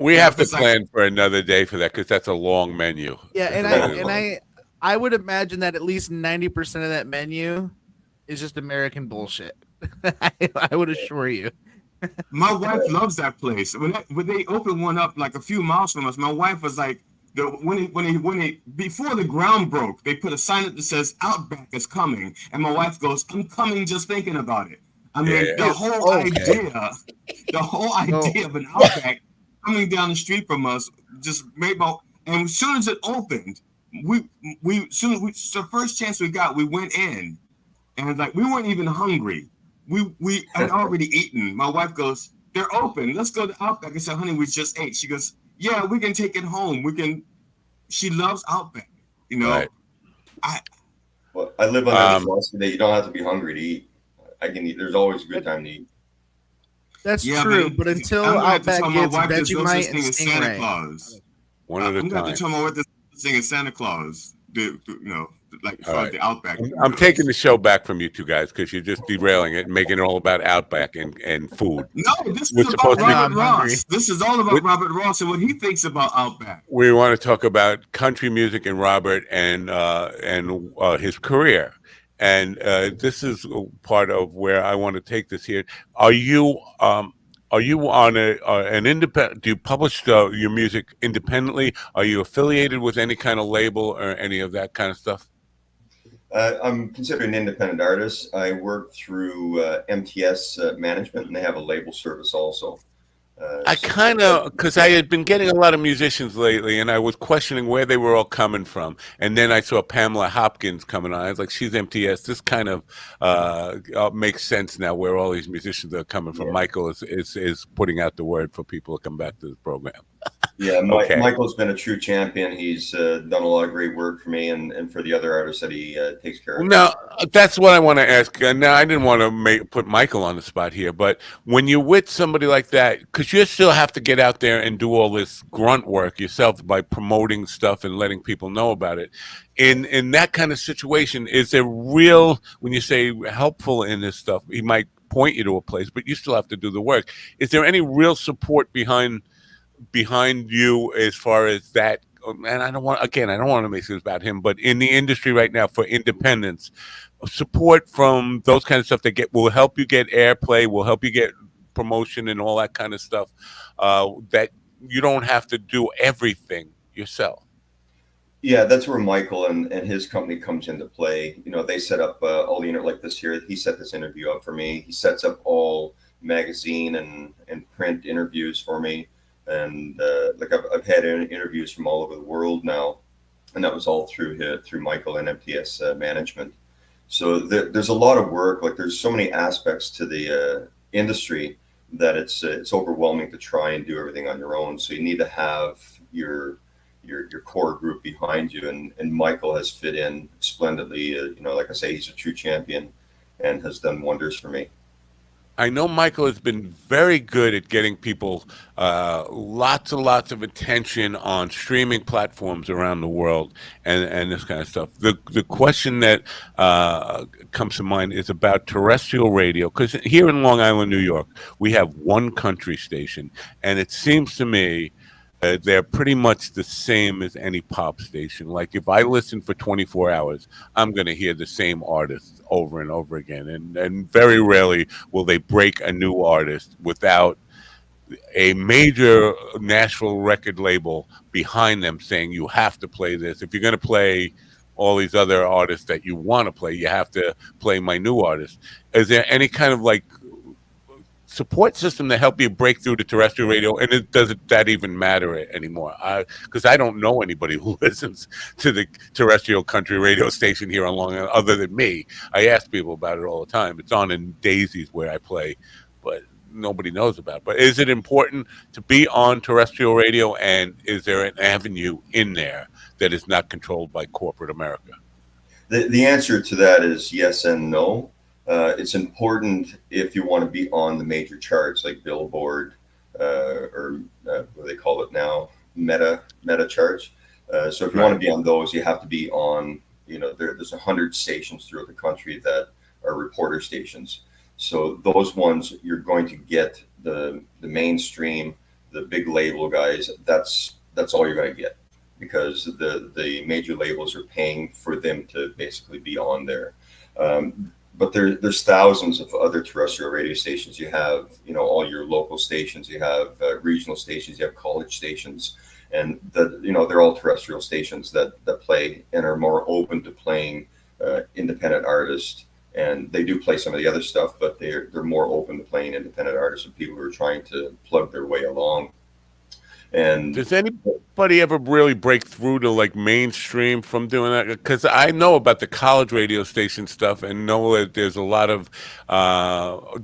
We have to plan for another day for that because that's a long menu. Yeah, and I would imagine that at least 90% of that menu is just American bullshit. I would assure you. My wife loves that place. When they opened one up like a few miles from us, my wife was like, when they before the ground broke, they put a sign up that says Outback is coming, and my wife goes, "I'm coming just thinking about it." I mean, the whole idea of an Outback coming down the street from us just made my. And as soon as it opened, the first chance we got, we went in, and like we weren't even hungry. We had already eaten. My wife goes, "They're open. Let's go to Outback." I said, "Honey, we just ate." She goes, "Yeah, we can take it home. We can." She loves Outback, you know. Right. I live under the philosophy that you don't have to be hungry to eat. I can eat. There's always a good time to eat. That's true, but until Outback gets Vegemite and Stingray. One at a time. I'm going to tell my wife this thing is Santa Claus. Like the Outback. I'm taking the show back from you two guys because you're just derailing it and making it all about Outback and food. No, this is about Robert Ross. This is all about Robert Ross and what he thinks about Outback. We want to talk about country music and Robert and his career. And this is part of where I want to take this here. Are you on an independent? Do you publish your music independently? Are you affiliated with any kind of label or any of that kind of stuff? I'm considered an independent artist. I work through MTS Management, and they have a label service also. I kind of, because I had been getting a lot of musicians lately, and I was questioning where they were all coming from. And then I saw Pamela Hopkins coming on. I was like, she's MTS. This kind of makes sense now where all these musicians are coming from. Yeah. Michael is putting out the word for people to come back to the program. Yeah, Michael's been a true champion. He's done a lot of great work for me and for the other artists that he takes care of. Now, that's what I want to ask. Now, I didn't want to put Michael on the spot here, but when you're with somebody like that, because you still have to get out there and do all this grunt work yourself by promoting stuff and letting people know about it. In that kind of situation, is there real, when you say helpful in this stuff, he might point you to a place, but you still have to do the work. Is there any real support behind you as far as that? And I don't want to make this about him, but in the industry right now for independence, support from those kind of stuff that will help you get airplay, will help you get promotion and all that kind of stuff, that you don't have to do everything yourself. Yeah, that's where Michael and his company comes into play. You know, they set up all the like this here. He set this interview up for me. He sets up all magazine and print interviews for me. And like I've had interviews from all over the world now, and that was all through Michael and MTS Management. So there's a lot of work. Like there's so many aspects to the industry that it's overwhelming to try and do everything on your own. So you need to have your core group behind you, and Michael has fit in splendidly. Like I say, he's a true champion and has done wonders for me. I know Michael has been very good at getting people lots and lots of attention on streaming platforms around the world and this kind of stuff. The question that comes to mind is about terrestrial radio, because here in Long Island, New York, we have one country station, and it seems to me they're pretty much the same as any pop station. Like if I listen for 24 hours, I'm going to hear the same artist over and over again. And very rarely will they break a new artist without a major Nashville record label behind them saying, you have to play this. If you're going to play all these other artists that you want to play, you have to play my new artist. Is there any kind of like support system to help you break through to terrestrial radio, and doesn't that even matter anymore? Because I don't know anybody who listens to the terrestrial country radio station here on Long Island other than me. I ask people about it all the time. It's on in Daisies where I play, but nobody knows about it. But is it important to be on terrestrial radio, and is there an avenue in there that is not controlled by corporate America? The answer to that is yes and no. It's important if you want to be on the major charts like Billboard or what do they call it now, meta charts. So if you want to be on those, you have to be on, there's 100 stations throughout the country that are reporter stations. So those ones you're going to get the mainstream, the big label guys. That's all you're going to get, because the major labels are paying for them to basically be on there. But there's thousands of other terrestrial radio stations. You have, all your local stations. You have regional stations. You have college stations, and they're all terrestrial stations that play and are more open to playing independent artists. And they do play some of the other stuff, but they're more open to playing independent artists and people who are trying to plug their way along. And does anybody ever really break through to like mainstream from doing that? Because I know about the college radio station stuff and know that there's a lot of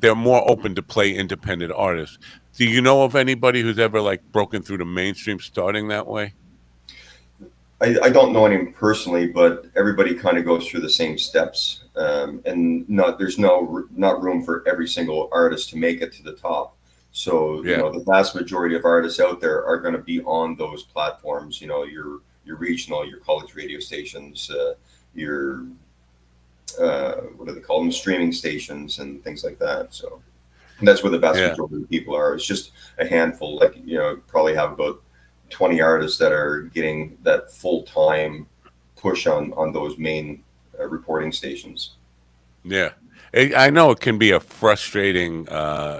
they're more open to play independent artists. Do you know of anybody who's ever like broken through to mainstream starting that way? I don't know anyone personally, but everybody kind of goes through the same steps, and there's not room for every single artist to make it to the top. So the vast majority of artists out there are going to be on those platforms. Your regional, your college radio stations, your what do they call them, streaming stations and things like that. So that's where the vast majority of people are. It's just a handful. Like probably have about 20 artists that are getting that full-time push on those main reporting stations. Yeah. I know it can be a frustrating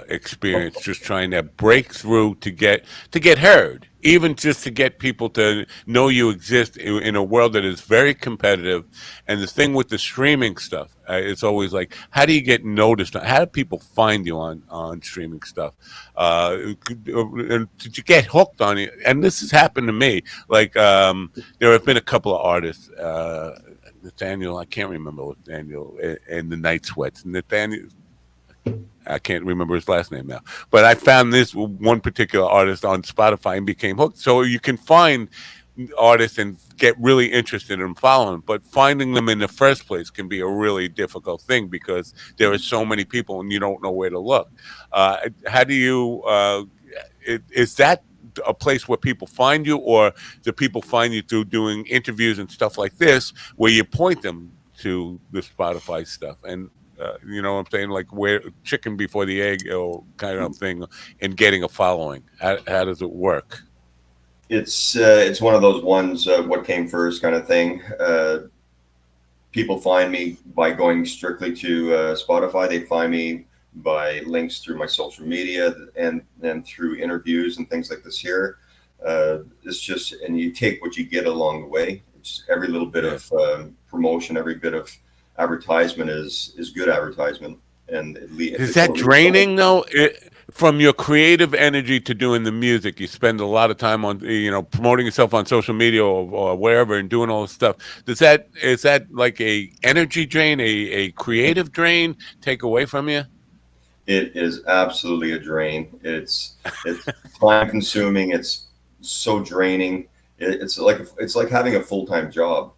experience just trying to break through to get heard, even just to get people to know you exist in a world that is very competitive. And the thing with the streaming stuff, it's always like, how do you get noticed? How do people find you on streaming stuff? Did you get hooked on it? And this has happened to me. Like there have been a couple of artists. Nathaniel, I can't remember Nathaniel and the Night Sweats. Nathaniel, I can't remember his last name now. But I found this one particular artist on Spotify and became hooked. So you can find artists and get really interested in following them. But finding them in the first place can be a really difficult thing because there are so many people and you don't know where to look. How do you, is that a place where people find you, or do people find you through doing interviews and stuff like this where you point them to the Spotify stuff? And you know what I'm saying, like where chicken before the egg or kind of thing, and getting a following. How does it work? It's one of those ones, what came first kind of thing. People find me by going strictly to Spotify. They find me by links through my social media and then through interviews and things like this here. It's just, and you take what you get along the way. It's every little bit of promotion, every bit of advertisement is good advertisement. And is that draining though? From your creative energy to doing the music, you spend a lot of time on promoting yourself on social media or wherever and doing all this stuff. Is that like a energy drain, a creative drain take away from you? It is absolutely a drain. It's time consuming. It's so draining. It's like having a full-time job.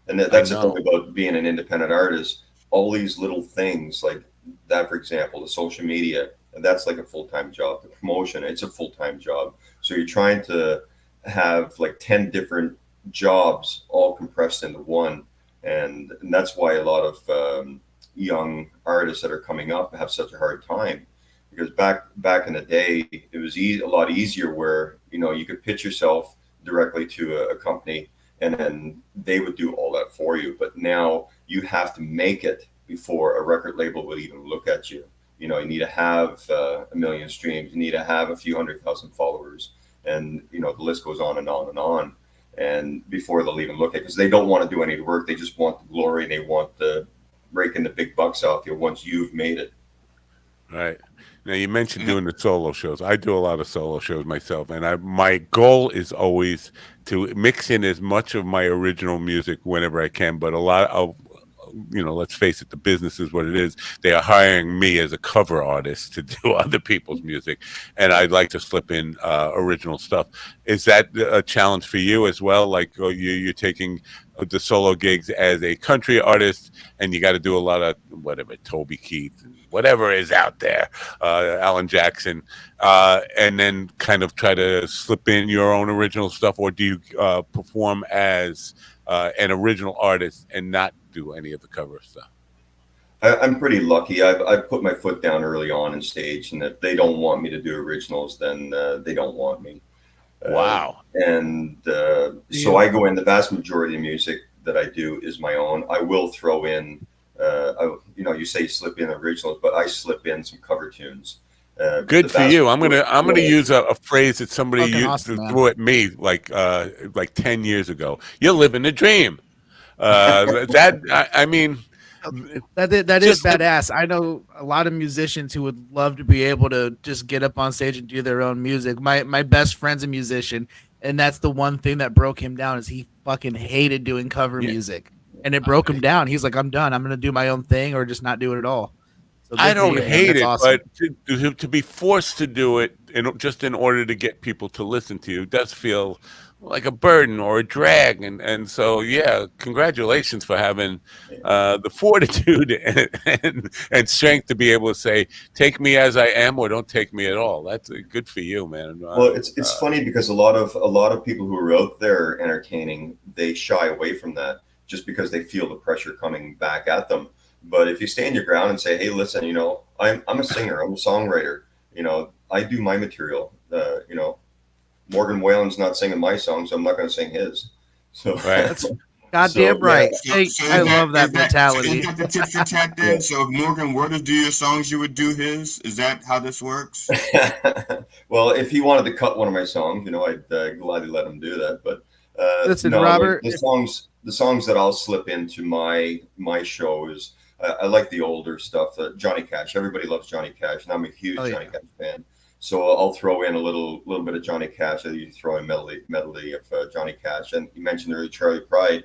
And that's the thing about being an independent artist. All these little things, like that, for example, the social media, that's like a full-time job. The promotion, it's a full-time job. So you're trying to have like 10 different jobs all compressed into one. And that's why a lot of young artists that are coming up have such a hard time, because back in the day, it was a lot easier where, you know, you could pitch yourself directly to a company and then they would do all that for you. But now you have to make it before a record label will even look at you. You know, you need to have 1 million streams, you need to have a few 100,000 followers, and, you know, the list goes on and on and on. And before they'll even look at it, because they don't want to do any work, they just want the glory, they want the raking the big bucks off you once you've made it. Right. Now, you mentioned doing the solo shows. I do a lot of solo shows myself, and my goal is always to mix in as much of my original music whenever I can. But a lot of, you know, let's face it, the business is what it is. They are hiring me as a cover artist to do other people's music, and I'd like to slip in original stuff. Is that a challenge for you as well? Like, you're taking the solo gigs as a country artist, and you got to do a lot of whatever, Toby Keith, whatever is out there, Alan Jackson, and then kind of try to slip in your own original stuff, or do you perform as an original artist and not do any of the cover stuff? I'm pretty lucky. I've put my foot down early on in stage, and if they don't want me to do originals, then they don't want me. Wow. And so I go in, the vast majority of music that I do is my own. I will throw in, you know, you say slip in originals, but I slip in some cover tunes. Good for you. I'm gonna use a phrase that somebody threw at me like 10 years ago. You're living the dream. I mean, that is badass. I know a lot of musicians who would love to be able to just get up on stage and do their own music. My best friend's a musician, and that's the one thing that broke him down, is he fucking hated doing cover music, and it broke him down. He's like, I'm done. I'm gonna do my own thing or just not do it at all. So I don't hate it, awesome. but to be forced to do it just in order to get people to listen to you does feel like a burden or a drag, and so yeah, congratulations for having the fortitude and strength to be able to say, take me as I am or don't take me at all. That's good for you, man. Well, it's funny because a lot of people who are out there entertaining, they shy away from that just because they feel the pressure coming back at them. But if you stand your ground and say, hey, listen, you know, I'm a singer, I'm a songwriter, you know, I do my material, you know, Morgan Whalen's not singing my song, so I'm not going to sing his. So that's goddamn right. Yeah. I love that mentality. Is that the tit for tat then? Yeah. So if Morgan were to do your songs, you would do his? Is that how this works? Well, if he wanted to cut one of my songs, you know, I'd gladly let him do that. But listen, no, Robert, like the songs that I'll slip into my show is I like the older stuff. Johnny Cash. Everybody loves Johnny Cash, and I'm a huge Johnny Cash fan. So I'll throw in a little bit of Johnny Cash. I usually throw in medley of Johnny Cash. And you mentioned earlier Charlie Pride,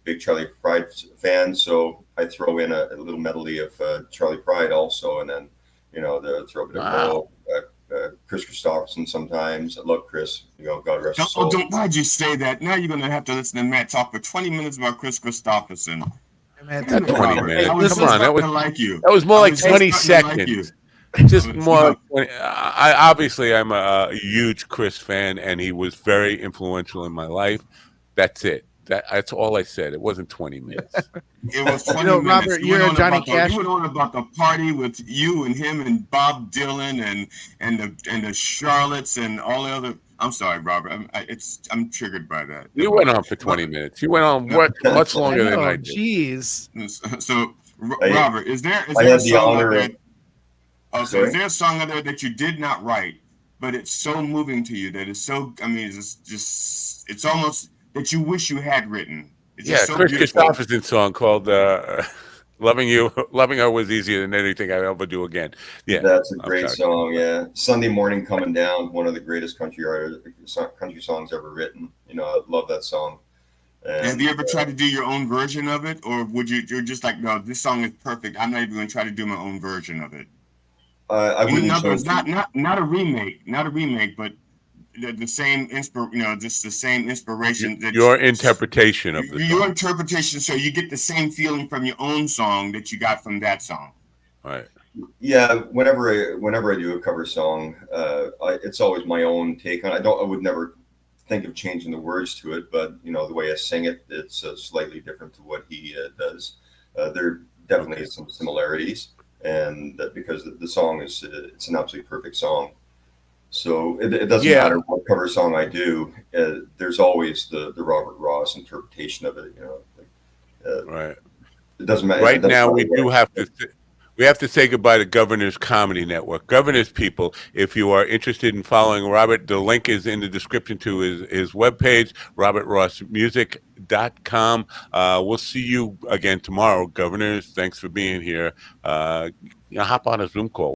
big Charlie Pride fan. So I throw in a little medley of Charlie Pride also, and then, you know, throw a bit of Chris Christopherson sometimes. I love Chris. You know, God rest his soul. Why'd you say that? Now you're going to have to listen to Matt talk for 20 minutes about Chris Christopherson. Man, 20 minutes. Come on, that was more like 20 seconds. Just more. I'm a huge Chris fan, and he was very influential in my life. That's it. That's all I said. It wasn't 20 minutes. It was 20 minutes. Robert, you're a Johnny Cash. You went on about the party with you and him and Bob Dylan and the Charlottes and all the other. I'm sorry, Robert. I'm triggered by that. You went on for 20 minutes. You went on much longer than I did. Jeez. So, Robert, is there a song that? Oh, so is there a song out there that you did not write, but it's so moving to you that it's so? I mean, it's almost that you wish you had written. It's just so Chris Christopherson song called "Loving Her Was Easier Than Anything I Ever Do Again." Yeah, that's a great song. Yeah, Sunday Morning Coming Down, one of the greatest country songs ever written. You know, I love that song. And, have you ever tried to do your own version of it, or you're just like, no, this song is perfect, I'm not even going to try to do my own version of it? I wouldn't. Not a remake, but the same just the same inspiration. Your interpretation of your interpretation, so you get the same feeling from your own song that you got from that song. Right. Yeah, whenever I do a cover song, it's always my own take on it. I would never think of changing the words to it, but you know, the way I sing it, it's slightly different to what he does. There definitely is some similarities, and because the song is it's an absolutely perfect song. So it doesn't matter what cover song I do. There's always the Robert Ross interpretation of it. You know, right. It doesn't matter. Right now, we do have to. We have to say goodbye to Governor's Comedy Network. Governor's people, if you are interested in following Robert, the link is in the description to his webpage, robertrossmusic.com. We'll see you again tomorrow. Governors, thanks for being here. Hop on a Zoom call.